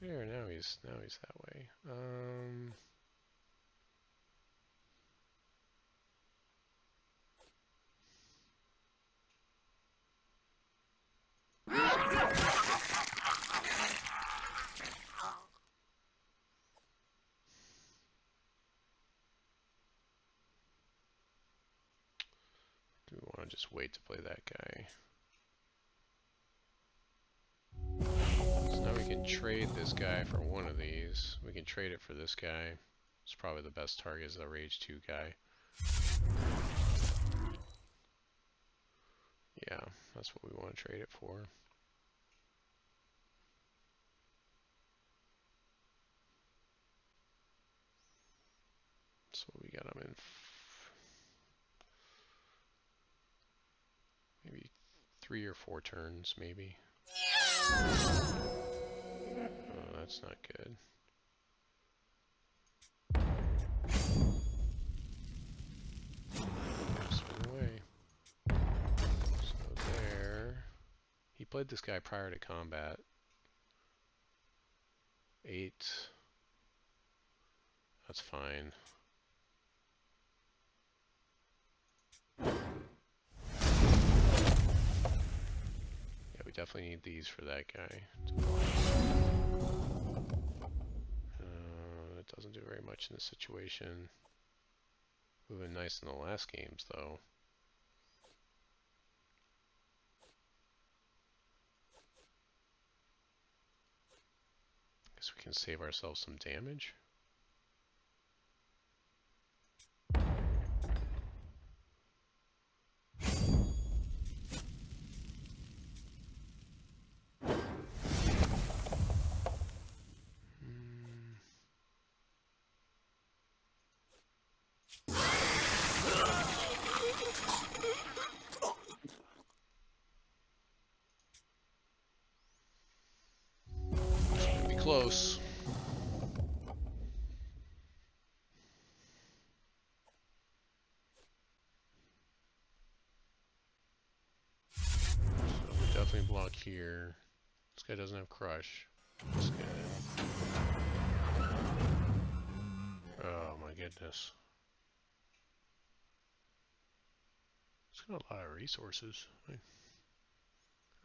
There, now he's that way. Do we want to just wait to play that guy? So now we can trade this guy for one of these. We can trade it for this guy. It's probably the best target, is the Rage 2 guy. Yeah, that's what we want to trade it for. So we got him in maybe 3 or 4 turns, maybe. Oh, that's not good. Swing away. So there. He played this guy prior to combat. 8. That's fine. Yeah, we definitely need these for that guy. It doesn't do very much in this situation. Would have been nice in the last games, though. Guess we can save ourselves some damage. Close. So we definitely block here. This guy doesn't have crush. This guy. Oh my goodness. He's got a lot of resources. I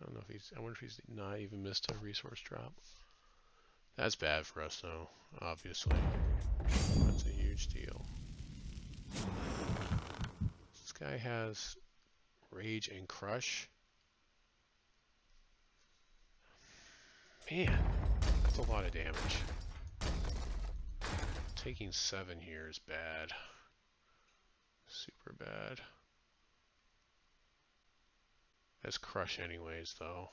don't know if he's. I wonder if he's not even missed a resource drop. That's bad for us, though, obviously. That's a huge deal. This guy has Rage and Crush. Man, that's a lot of damage. Taking 7 here is bad. Super bad. That's Crush anyways, though.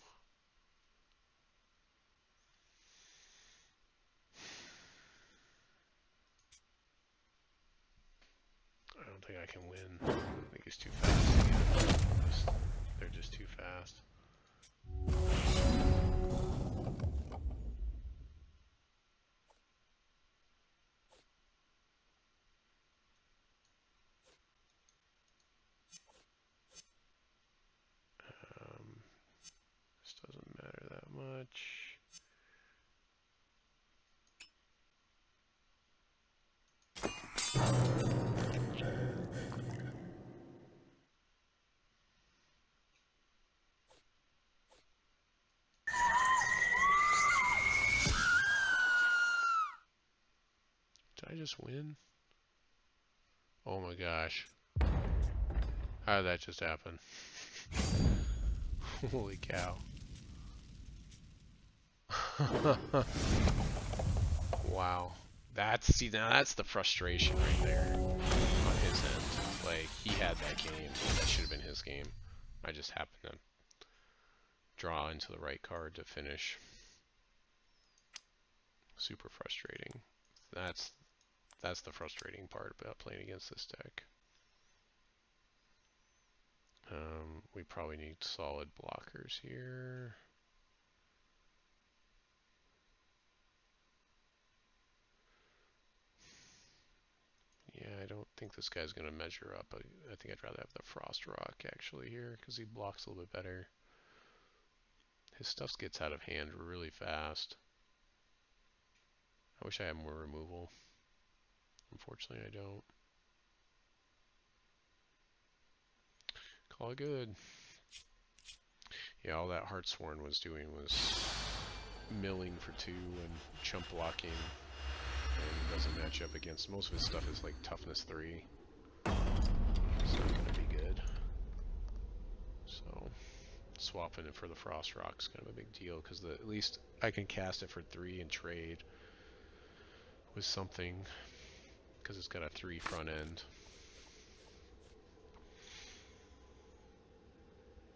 think I can win. I think he's too fast again. They're just too fast. This doesn't matter that much. Did I just win? Oh my gosh. How did that just happen? Holy cow. Wow. Now that's the frustration right there on his end. Like, he had that game. That should have been his game. I just happened to draw into the right card to finish. Super frustrating. That's the frustrating part about playing against this deck. We probably need solid blockers here. Yeah, I don't think this guy's going to measure up. I think I'd rather have the Frost Rock actually here because he blocks a little bit better. His stuff gets out of hand really fast. I wish I had more removal. Unfortunately, I don't. Call it good. Yeah, all that Heartsworn was doing was milling for 2 and chump blocking. And doesn't match up against, most of his stuff is like toughness 3. It's not going to be good. So swapping it for the Frost Rock's kind of a big deal because at least I can cast it for 3 and trade with something because it's got a 3 front end.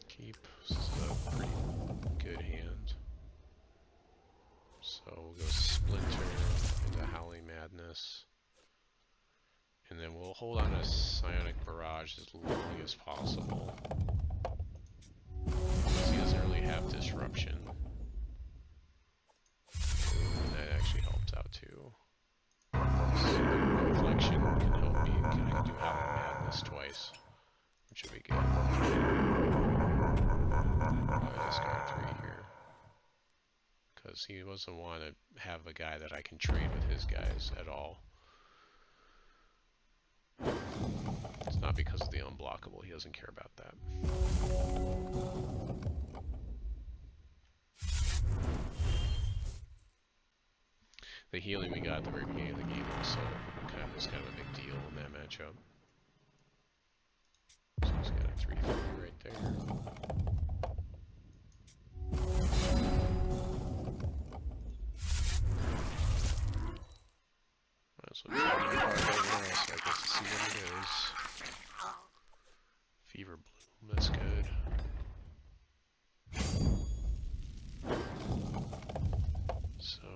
Keep. This is a pretty good hand. So we'll go Splinter into Howling Madness. And then we'll hold on to Psionic Barrage as long as possible. Because he doesn't really have Disruption. And that actually helps out too. So Reflection can help me. I can do Howling Madness twice, which would be good. Probably discard 3 here. Because he doesn't want to have a guy that I can trade with his guys at all. It's not because of the unblockable, he doesn't care about that. The healing we got at the very beginning of the game was kind of a big deal in that matchup. So he's got a 3-3 right there. So it's right now, so I get to see what it is. Fever Bloom, that's good. So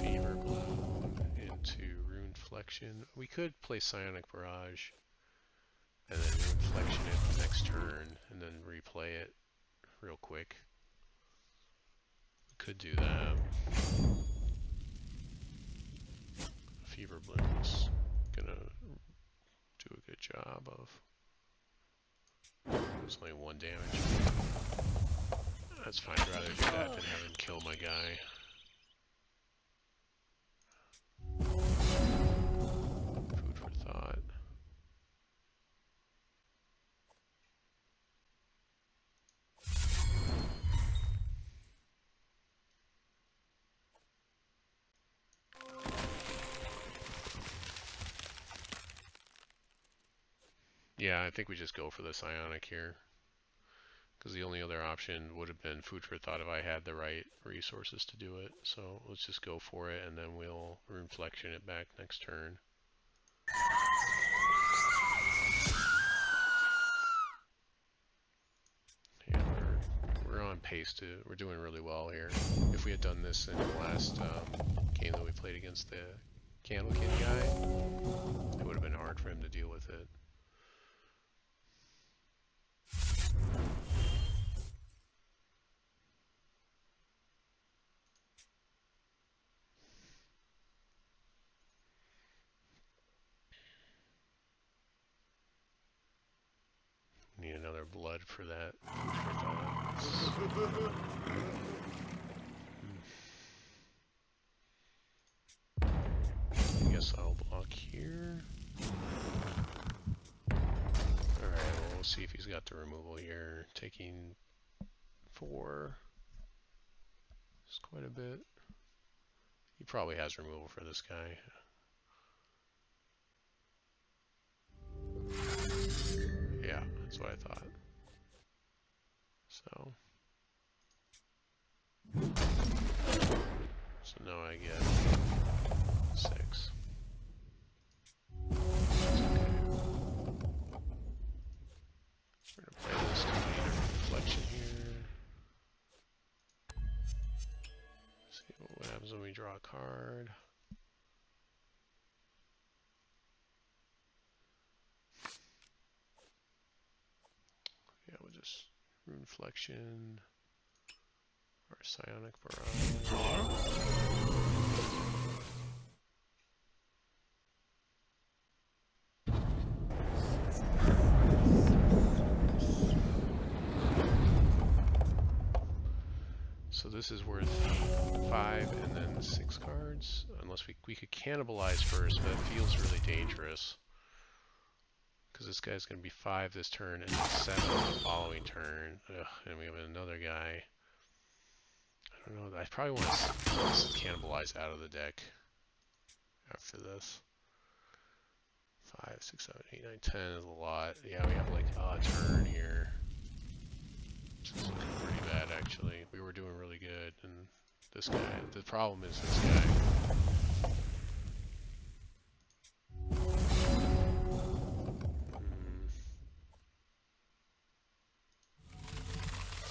Fever Bloom into Rune Flexion. We could play Psionic Barrage and then Rune Flexion it next turn and then replay it real quick. We could do that. Fever Bloom's gonna do a good job of. It's only 1 damage. That's fine, I'd rather do that than have him kill my guy. Food for thought. Yeah, I think we just go for the Psionic here. Because the only other option would have been Food for Thought if I had the right resources to do it. So let's just go for it and then we'll Rune Flexion it back next turn. Yeah, we're on pace to, we're doing really well here. If we had done this in the last game that we played against the Candlekin guy, it would have been hard. hard for him to deal with it. Need another blood for that. I guess I'll block here. Alright, well, we'll see if he's got the removal here. Taking 4. It's quite a bit. He probably has removal for this guy. Yeah, that's what I thought. So now I get 6. We're gonna play this to need a reflection here. See what happens when we draw a card. Yeah, we'll just Runeflection or Psionic Barrage. So this is worth 5 and then 6 cards, unless we could cannibalize first, but it feels really dangerous. Because this guy's going to be 5 this turn and 7 the following turn. Ugh, and we have another guy. I don't know, I probably want to cannibalize out of the deck after this. 5, 6, 7, 8, 9, 10 is a lot. Yeah, we have like a turn here. This is looking pretty bad, actually. We were doing really good, and this guy, the problem is this guy.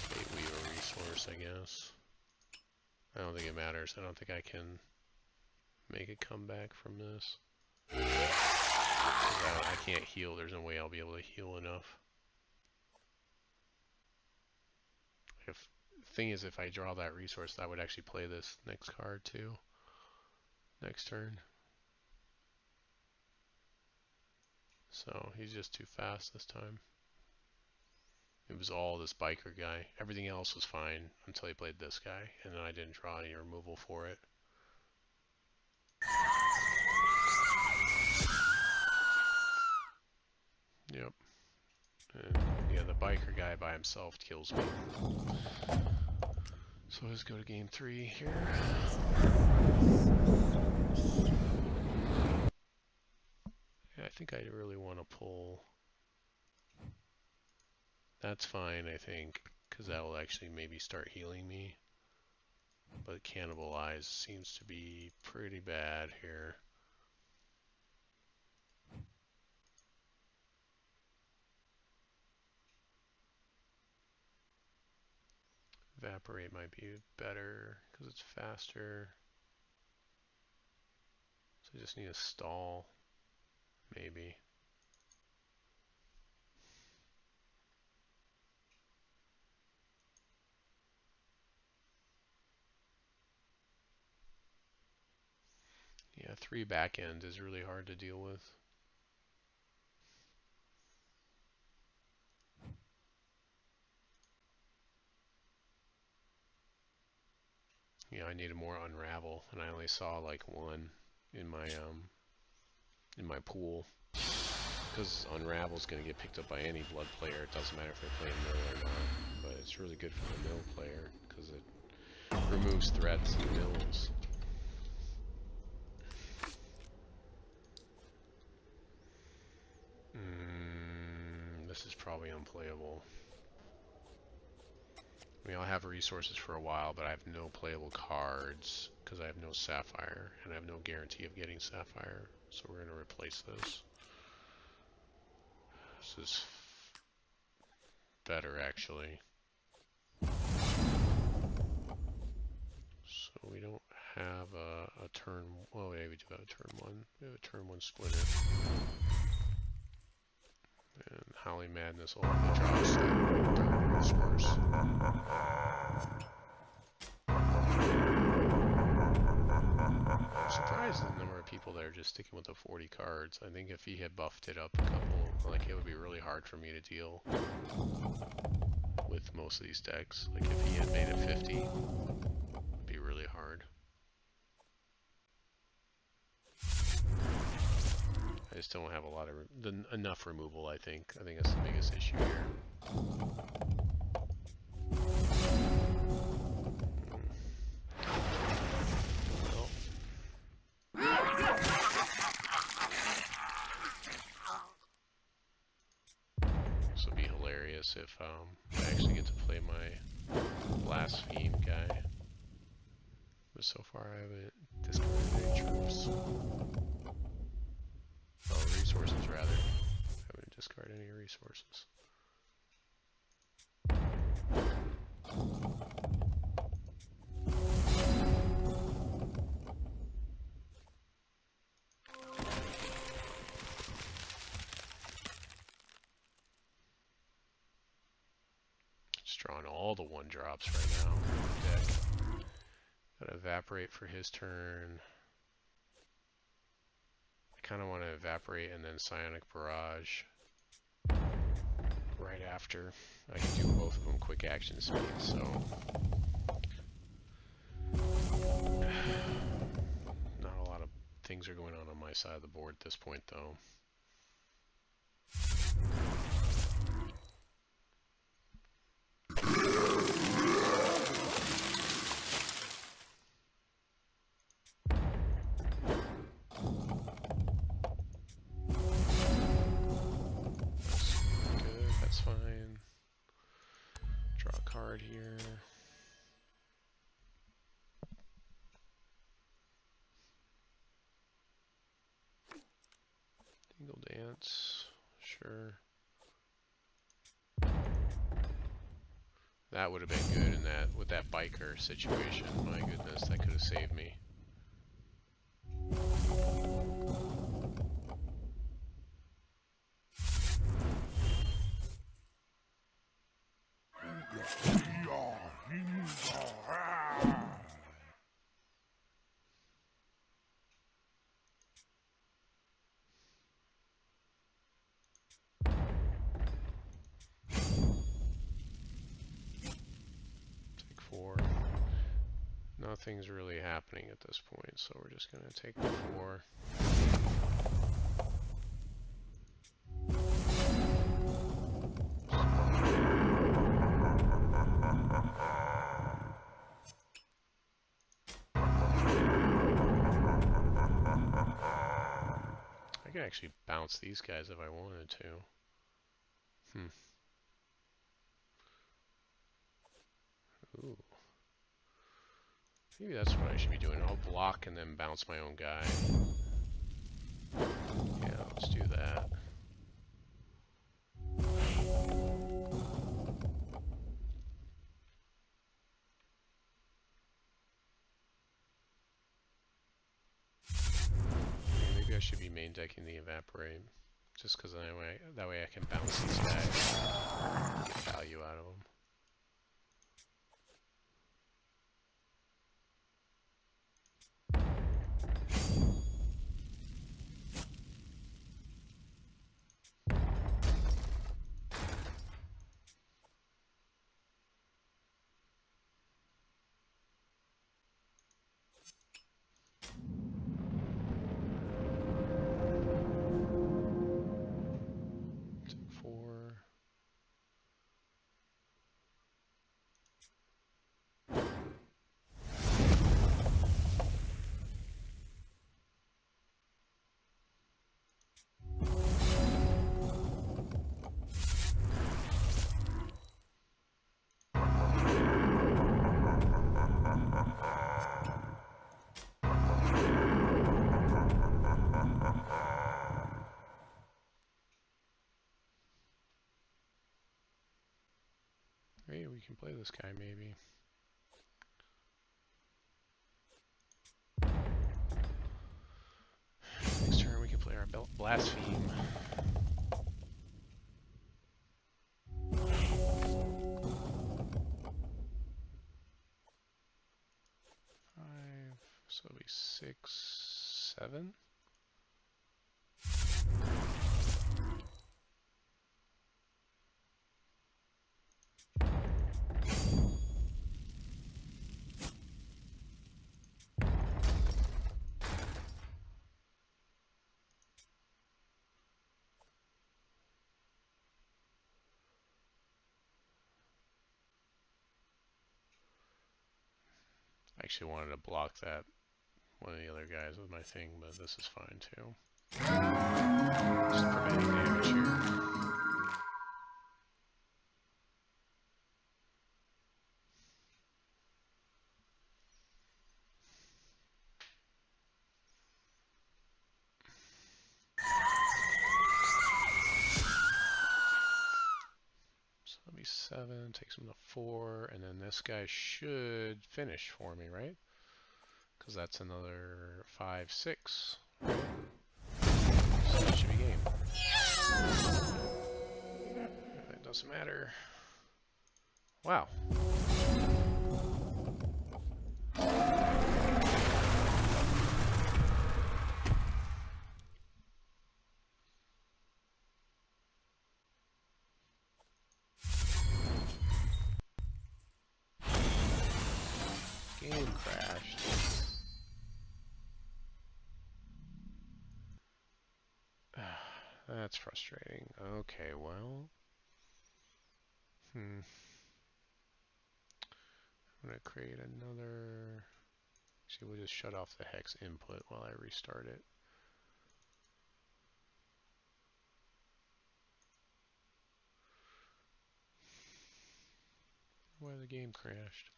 Fate Weaver resource, I guess. I don't think it matters. I don't think I can make a comeback from this. I can't heal. There's no way I'll be able to heal enough. Thing is, if I draw that resource, that would actually play this next card too. Next turn. So he's just too fast this time. It was all this biker guy. Everything else was fine until he played this guy, and then I didn't draw any removal for it. Yep. And yeah, the biker guy by himself kills me. So let's go to game 3 here. Yeah, I think I really want to pull. That's fine, I think, because that will actually maybe start healing me. But Cannibalize seems to be pretty bad here. Evaporate might be better because it's faster. So I just need a stall, maybe. Yeah, 3 back end is really hard to deal with. Yeah, I needed more Unravel, and I only saw like 1 in my pool. Because Unravel's going to get picked up by any blood player. It doesn't matter if they're playing mill or not. But it's really good for the mill player because it removes threats and mills. This is probably unplayable. I mean, I'll have resources for a while, but I have no playable cards because I have no Sapphire, and I have no guarantee of getting Sapphire. So we're going to replace this. This is better, actually. So we don't have a turn. Well, yeah, we do have a turn 1. We have a turn 1 splitter. Howling Madness will only draw us that third resource. I'm surprised at the number of people that are just sticking with the 40 cards. I think if he had buffed it up a couple, like it would be really hard for me to deal with most of these decks. Like if he had made it 50, it'd be really hard. I just don't have a lot of enough removal. I think that's the biggest issue here. This would be hilarious if I actually get to play my Blaspheme guy. But so far I haven't discarded any troops. Oh, resources rather. I haven't discarded any resources. Just drawing all the 1-drops right now. Deck. Gotta evaporate for his turn. I kind of want to evaporate and then Psionic Barrage right after. I can do both of them quick action speed, so not a lot of things are going on my side of the board at this point, though. That's fine. Draw a card here. Dingle Dance, sure. That would have been good in that with that biker situation. My goodness, that could have saved me. Take 4. Nothing's really happening at this point, so we're just going to take the 4. I could actually bounce these guys if I wanted to. Ooh. Maybe that's what I should be doing. I'll block and then bounce my own guy. Yeah, let's do that. Maybe I should be main decking the Evaporate. Just because that way I can bounce these guys and get value out of them. Hey, we can play this guy maybe. Next turn we can play our Blaspheme. So it'll be 6, 7. I actually wanted to block that one of the other guys with my thing, but this is fine too. Just preventing damage here. So let me 7, takes him to 4, and then this guy should finish for me, right? Because that's another 5, 6. So that should be game. It doesn't matter. Wow. Game crashed. That's frustrating. Okay, well. I'm gonna create another. See, we'll just shut off the hex input while I restart it. Why the game crashed?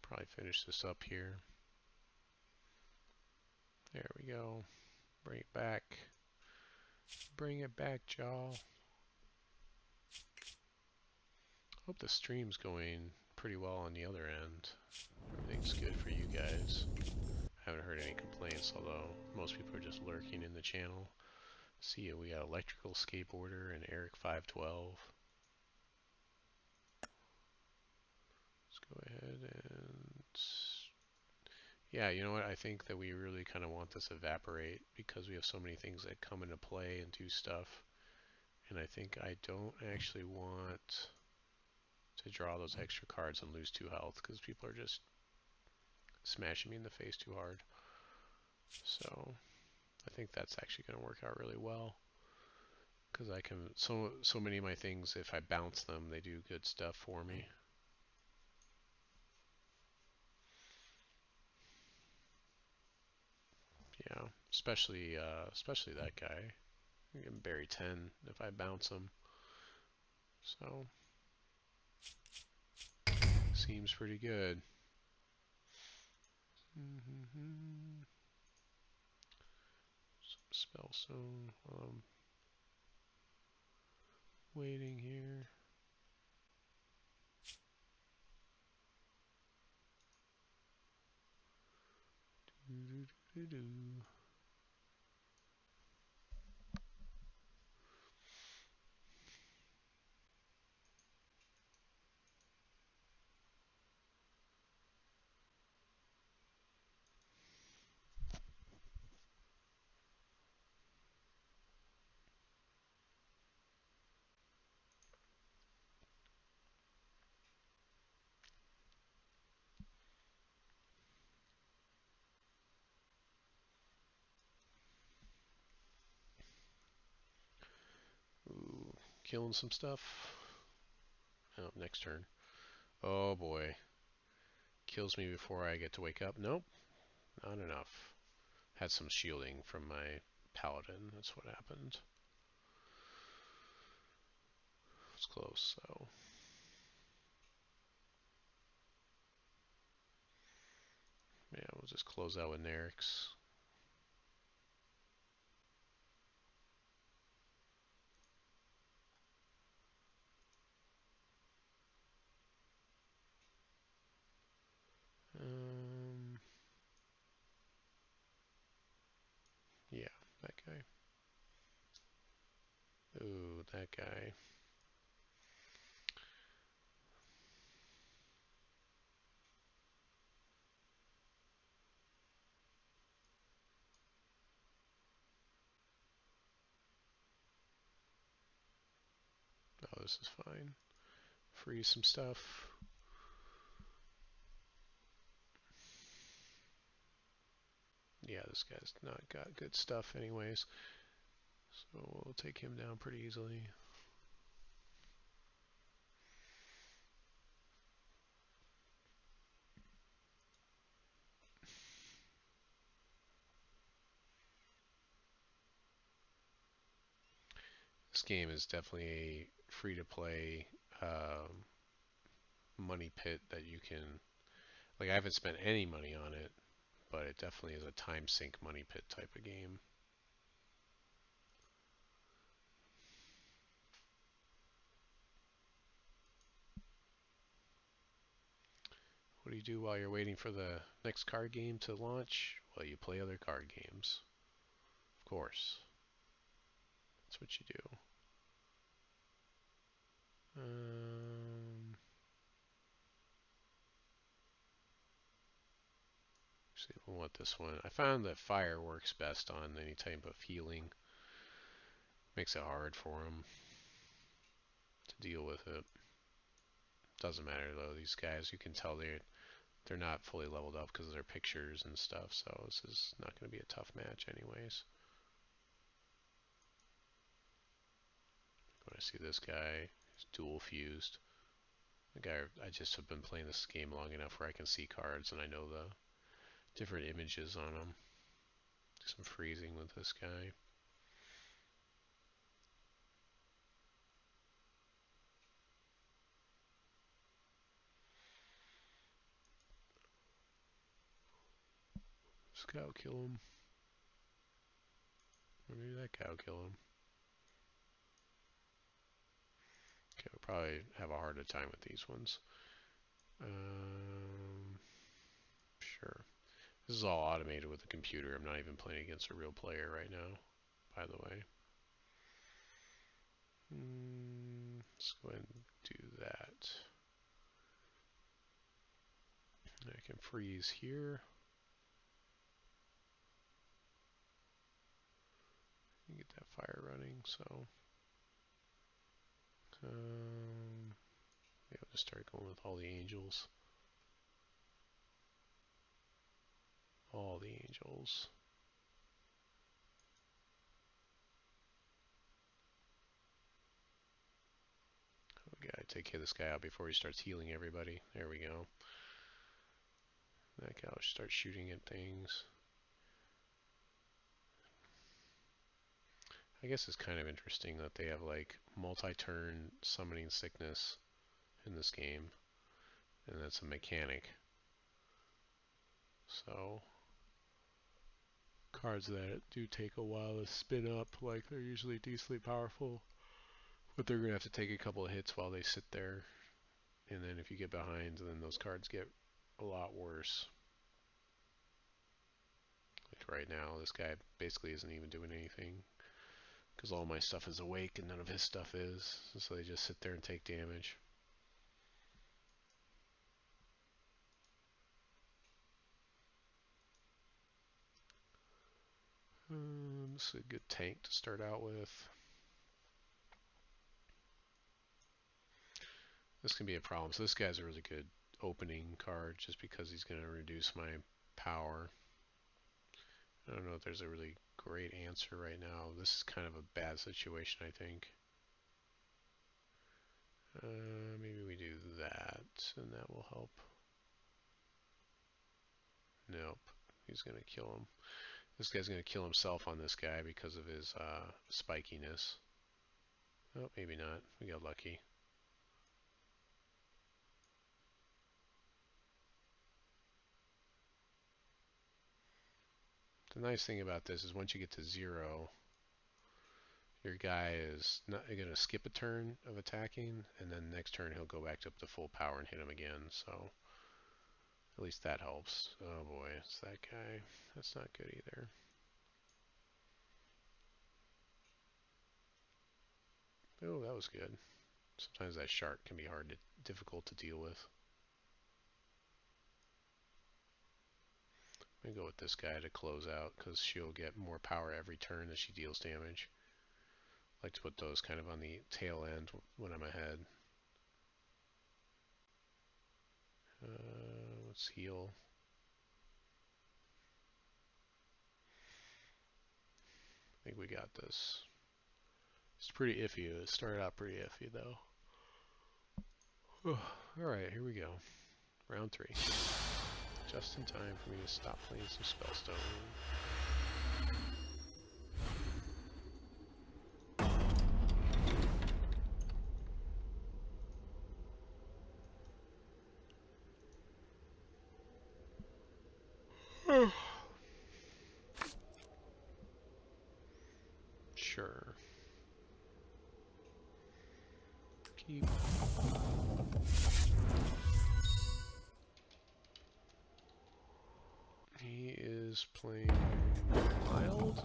Probably finish this up here. There we go. Bring it back. Bring it back, y'all. Hope the stream's going pretty well on the other end. Everything's good for you guys. I haven't heard any complaints, although most people are just lurking in the channel. See ya, we got Electrical Skateboarder and Eric512. Let's go ahead and... Yeah, you know what? I think that we really kind of want this evaporate because we have so many things that come into play and do stuff. And I think I don't actually want to draw those extra cards and lose 2 health because people are just smashing me in the face too hard. So I think that's actually going to work out really well because I can, so many of my things, if I bounce them, they do good stuff for me. Yeah, especially that guy. I can bury 10 if I bounce him. So seems pretty good. Spellstone while I'm waiting here. Ooh, killing some stuff. Oh, next turn. Oh boy. Kills me before I get to wake up. Nope, not enough. Had some shielding from my paladin. That's what happened. It's close, so. Yeah, we'll just close out with Nerix. Yeah, that guy. Ooh, that guy. Oh, this is fine. Freeze some stuff. Yeah, this guy's not got good stuff anyways. So we'll take him down pretty easily. This game is definitely a free-to-play money pit that you can... Like, I haven't spent any money on it, but it definitely is a time sink money pit type of game. What do you do while you're waiting for the next card game to launch? Well, you play other card games. Of course. That's what you do. Actually, we'll want this one. I found that fire works best on any type of healing. Makes it hard for them to deal with it. Doesn't matter though. These guys, you can tell they're not fully leveled up because of their pictures and stuff. So this is not going to be a tough match, anyways. When I see this guy, he's dual fused. The guy, I just have been playing this game long enough where I can see cards and I know the different images on them. Do some freezing with this guy. This guy will kill him. Or maybe that guy will kill him. Okay, we'll probably have a harder time with these ones. Sure. This is all automated with the computer. I'm not even playing against a real player right now, by the way. Let's go ahead and do that. I can freeze here. You get that fire running, so yeah, I'll just start going with all the angels. All the angels. We gotta take care of this guy out before he starts healing everybody. There we go. That guy will start shooting at things. I guess it's kind of interesting that they have like multi-turn summoning sickness in this game, and that's a mechanic. So cards that do take a while to spin up, like they're usually decently powerful, but they're gonna have to take a couple of hits while they sit there, and then if you get behind, then those cards get a lot worse. Like right now, this guy basically isn't even doing anything because all my stuff is awake and none of his stuff is, so they just sit there and take damage. This is a good tank to start out with. This can be a problem. So this guy's a really good opening card just because he's going to reduce my power. I don't know if there's a really great answer right now. This is kind of a bad situation, I think. Maybe we do that, and that will help. Nope. He's going to kill him. This guy's going to kill himself on this guy because of his spikiness. Oh, maybe not. We got lucky. The nice thing about this is once you get to 0, your guy is not going to skip a turn of attacking, and then next turn he'll go back up to full power and hit him again, so at least that helps. Oh boy, it's that guy. That's not good either. was good. Sometimes that shark can be difficult to deal with. I'm gonna go with this guy to close out because she'll get more power every turn that she deals damage. I like to put those kind of on the tail end when I'm ahead. Let's heal. I think we got this. It's pretty iffy. It started out pretty iffy though. Alright, here we go. Round 3. Just in time for me to stop playing some Spellstone. Sure. Keep. He is playing Wild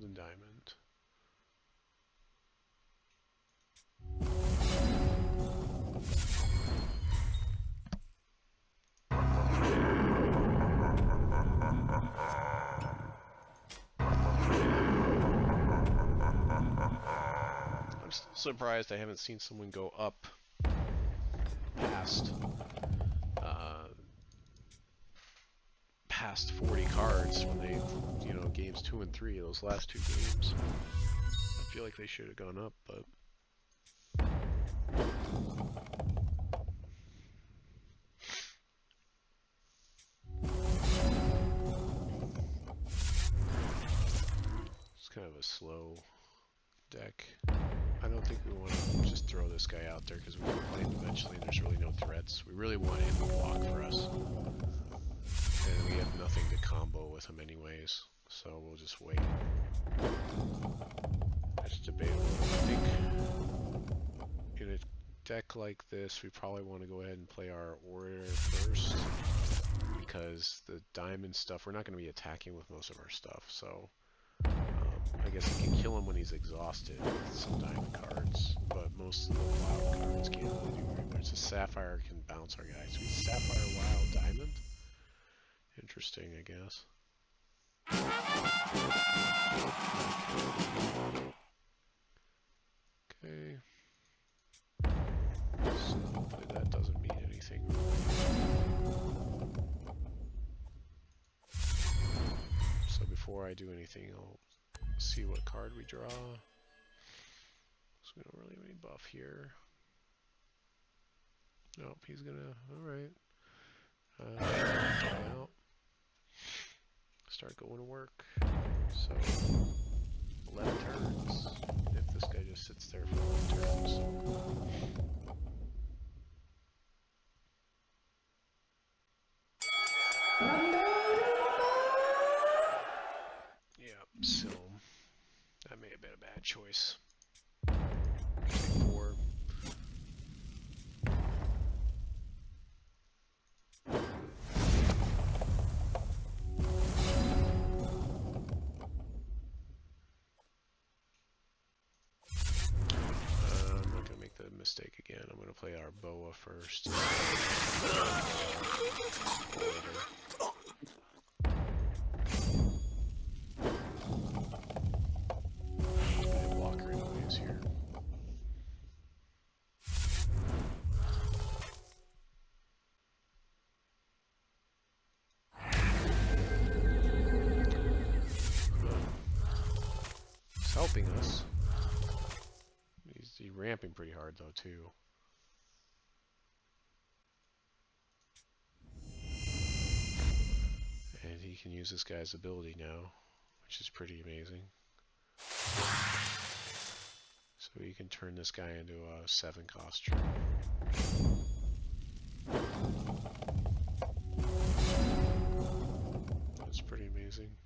and Diamond. I'm still surprised I haven't seen someone go up past 40 cards when they, games 2 and 3, those last 2 games. I feel like they should have gone up, but it's kind of a slow deck. I don't think we want to just throw this guy out there because we can play him eventually and there's really no threats. We really want him to block for us. And we have nothing to combo with him anyways, so we'll just wait. It's debatable. I think in a deck like this, we probably want to go ahead and play our Orator first, because the diamond stuff, we're not going to be attacking with most of our stuff, so I guess we can kill him when he's exhausted with some diamond cards, but most of the wild cards can't really do very much. The Sapphire can bounce our guys. We Sapphire, Wild, Diamond? Interesting, I guess. Okay. So hopefully that doesn't mean anything. So before I do anything, I'll see what card we draw. So we don't really have any buff here. Nope, he's gonna, alright. Out. Start going to work. So 11 turns. If this guy just sits there for 11 turns. Yeah, so that may have been a bad choice. Take 4. Mistake again. I'm going to play our boa first. Blocker anyways here. He's helping us. He's ramping pretty hard though too. And he can use this guy's ability now, which is pretty amazing. So he can turn this guy into a 7-cost tree. That's pretty amazing.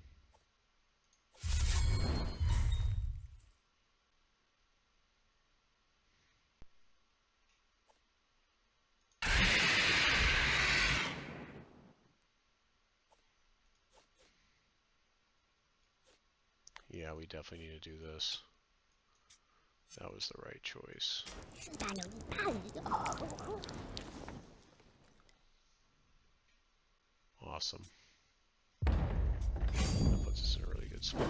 Yeah, we definitely need to do this. That was the right choice. Awesome. That puts us in a really good spot.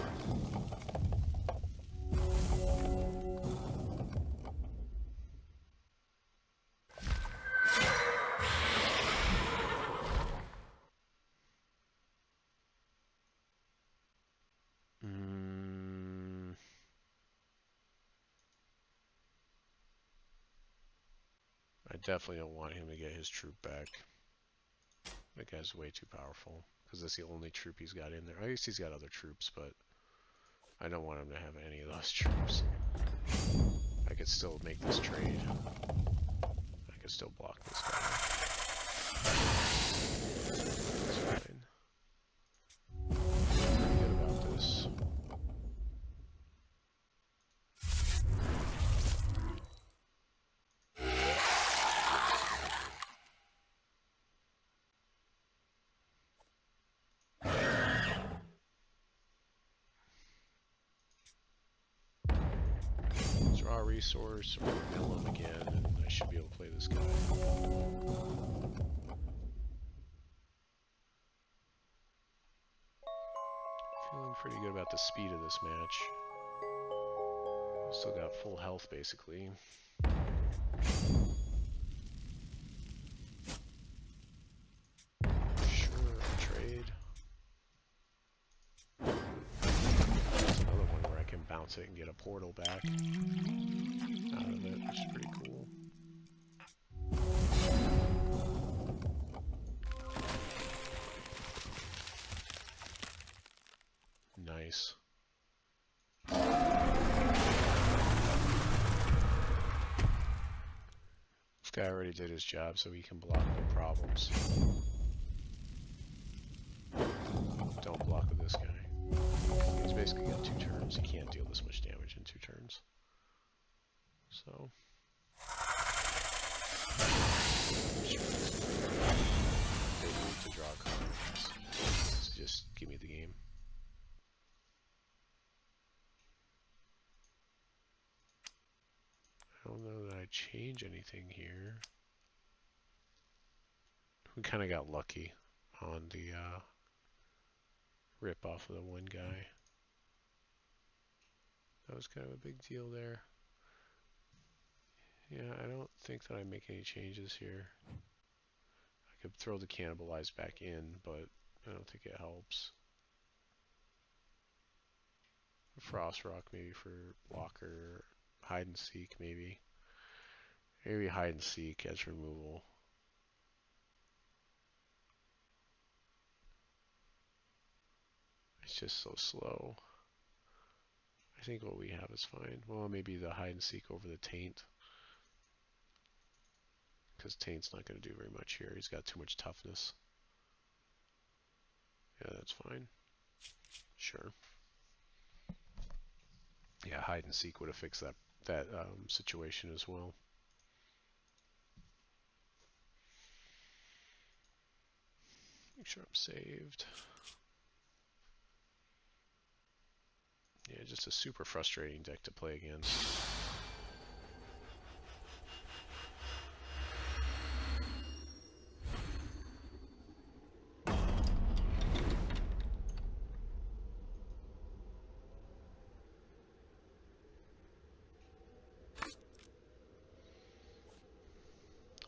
I definitely don't want him to get his troop back. That guy's way too powerful, because that's the only troop he's got in there. I guess he's got other troops, but I don't want him to have any of those troops. I could still make this trade. I could still block this guy. That's fine. Forget about this. Draw a resource, or mill him again, and I should be able to play this guy. Feeling pretty good about the speed of this match. Still got full health, basically. Sure, I'll trade. There's another one where I can bounce it and get a portal back out of it, which is pretty cool. Nice. This guy already did his job, so he can block no problems. Don't block with this guy. He's basically got 2 turns. He can't deal this much damage in 2 turns. So. They need to draw cards. So just give me the game. I don't know that I change anything here. We kind of got lucky on the rip off of the one guy. That was kind of a big deal there. Yeah, I don't think that I make any changes here. I could throw the cannibalize back in, but I don't think it helps. Frost Rock maybe for blocker. Hide and seek maybe. Maybe hide and seek as removal. It's just so slow. I think what we have is fine. Well, maybe the hide and seek over the taint. Because taint's not going to do very much here. He's got too much toughness. Yeah, that's fine. Sure. Yeah, hide and seek would have fixed that situation as well. Make sure I'm saved. Yeah, just a super frustrating deck to play against.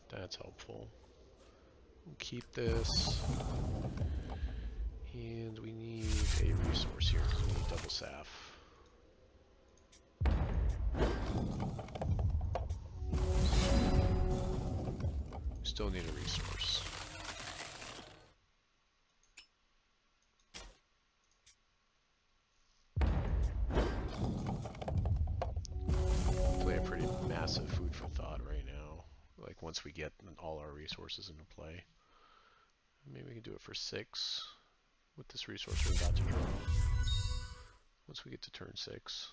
That's helpful. We'll keep this. And we need a resource here because we need double Saf. Still need a resource. Play a pretty massive food for thought right now. Like once we get all our resources into play. Maybe we can do it for 6 with this resource we're about to draw. Once we get to turn 6.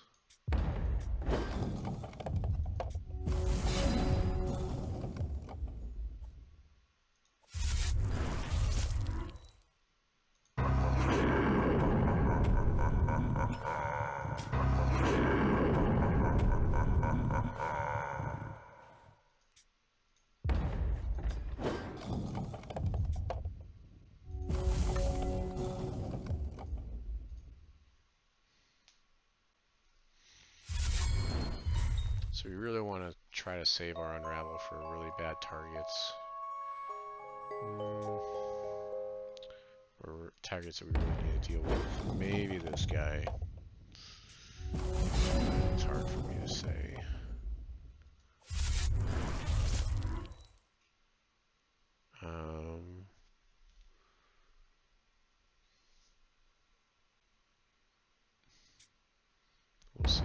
So we really want to try to save our unravel for really bad targets. Or targets that we really need to deal with. Maybe this guy. It's hard for me to say. We'll see.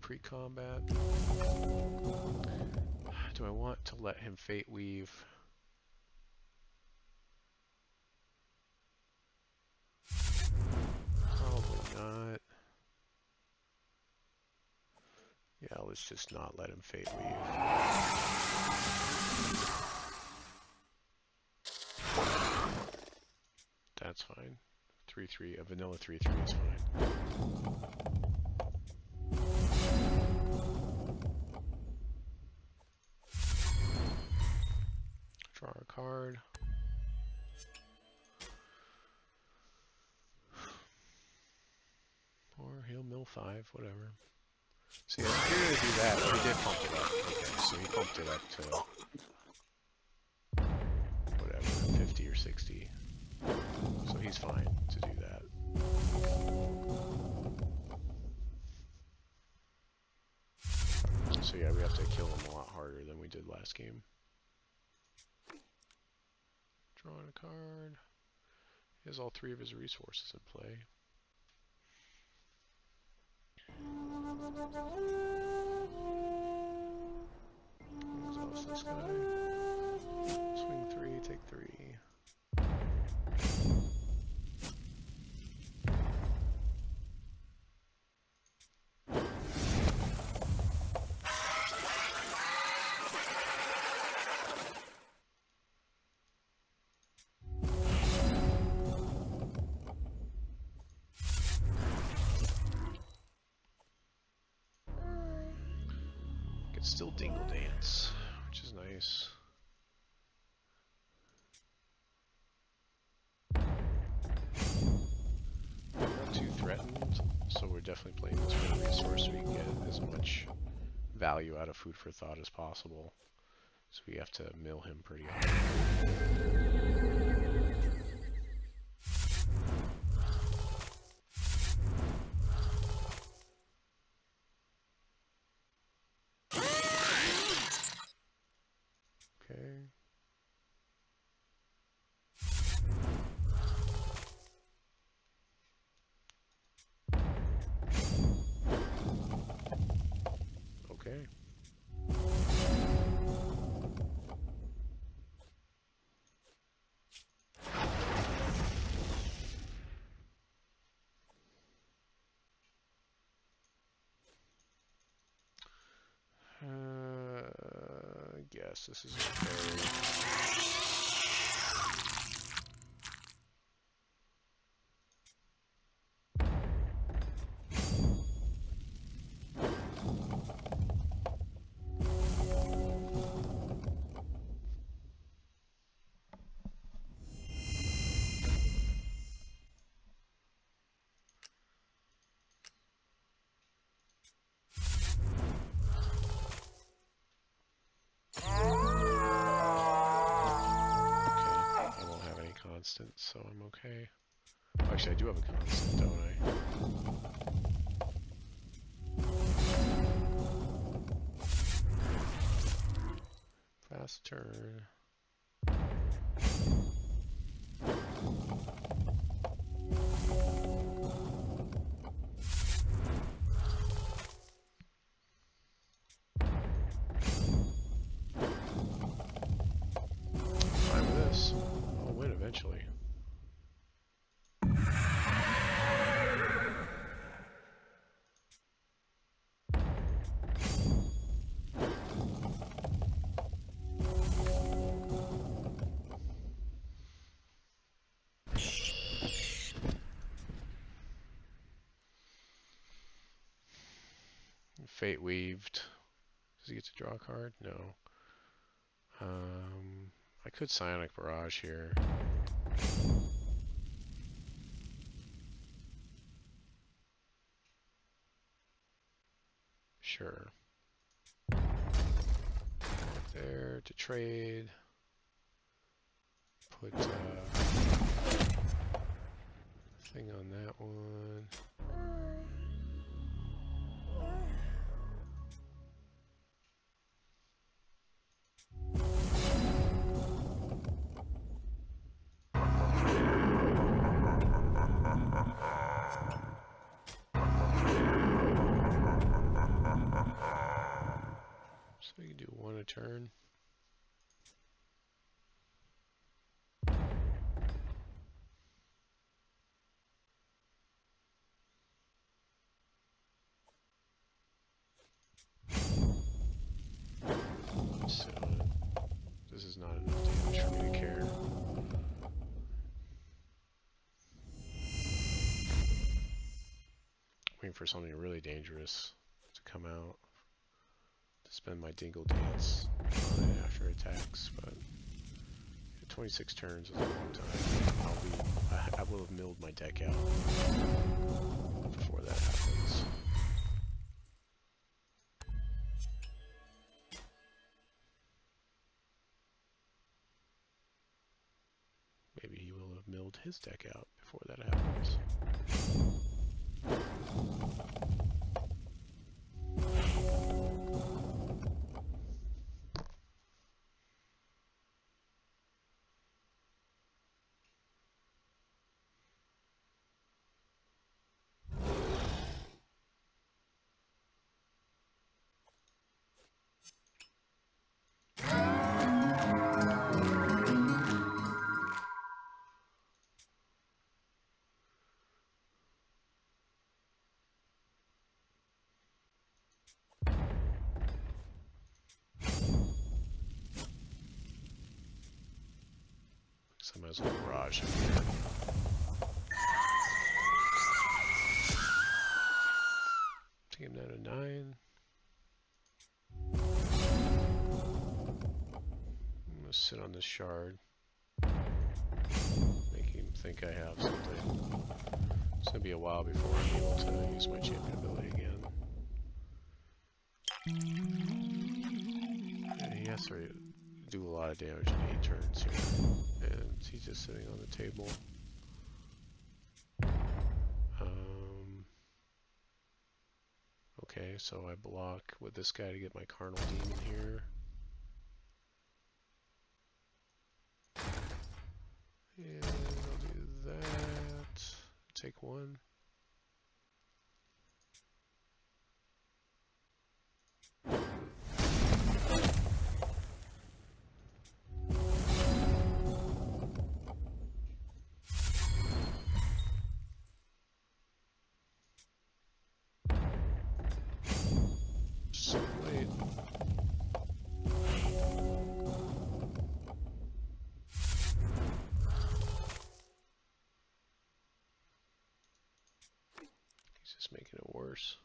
Pre-combat. Do I want to let him fate weave? Probably not. Yeah, let's just not let him fate weave. That's fine. 3-3, a vanilla 3-3 is fine. Draw a card. Or he'll mill 5, whatever. See, I figured to do that. Oh, he did pump it up. Okay, so he pumped it up to whatever, 50 or 60. So he's fine to do that. So yeah, we have to kill him a lot harder than we did last game. Drawing a card. He has all 3 of his resources in play. Exhaust this guy. Swing 3, take 3. Still Dingle Dance, which is nice. Not too threatened, so we're definitely playing this for a resource so we can get as much value out of Food for Thought as possible. So we have to mill him pretty hard. Okay. I guess this is okay. Constant, so I'm okay. Actually, I do have a constant, don't I? Fast turn. Fine with this. I'll win eventually. Fate weaved. Does he get to draw a card? No. I could Psionic Barrage here. Sure. There to trade. Put thing on that one. So you can do one a turn. So this is not enough damage for me to care. Waiting for something really dangerous to come out. To spend my Dingle Dance on it after attacks, but 26 turns is a long time. I will have milled my deck out before that happens. Maybe he will have milled his deck out before that happens. So I might as well garage him here. Take him down to 9. I'm gonna sit on this shard. Make him think I have something. It's gonna be a while before I'm able to use my champion ability again. Yeah, he has to do a lot of damage in 8 turns here. And he's just sitting on the table. Okay, so I block with this guy to get my Carnal Demon here. And I'll do that. Take 1. So late. He's just making it worse.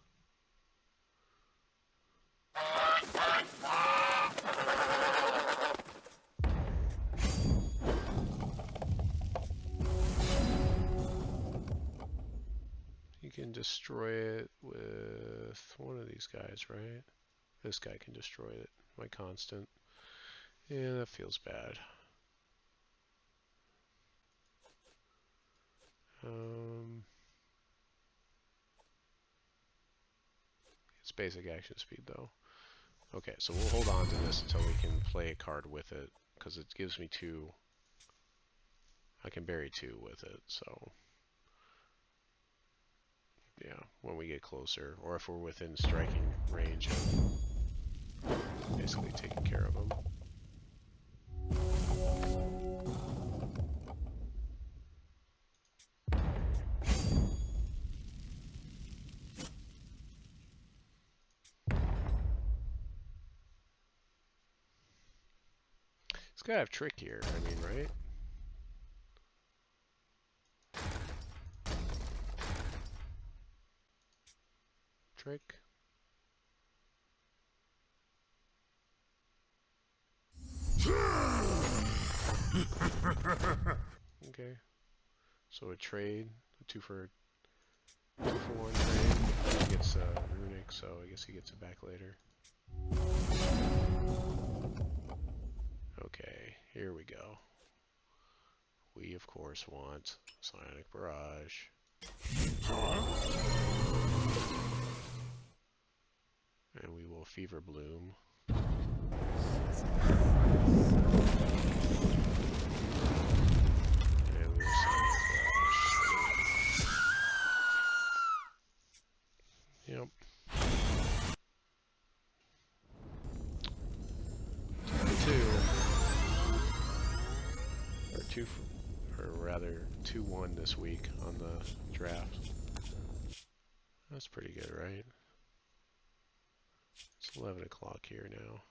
You can destroy it with one of these guys, right? This guy can destroy it, my constant. Yeah, that feels bad. It's basic action speed though. Okay, so we'll hold on to this until we can play a card with it, because it gives me 2. I can bury 2 with it, so yeah, when we get closer, or if we're within striking range of basically taking care of them. It's gotta have trick here, I mean, right? Trick. Okay. So a trade, a 2 for 1 trade, gets Runic, so I guess he gets it back later. Okay, here we go. We, of course, want Psionic Barrage. And we will Fever Bloom. And we will Psionic Barrage. Yep. Or rather 2-1 this week on the draft. That's pretty good, right? It's 11 o'clock here now.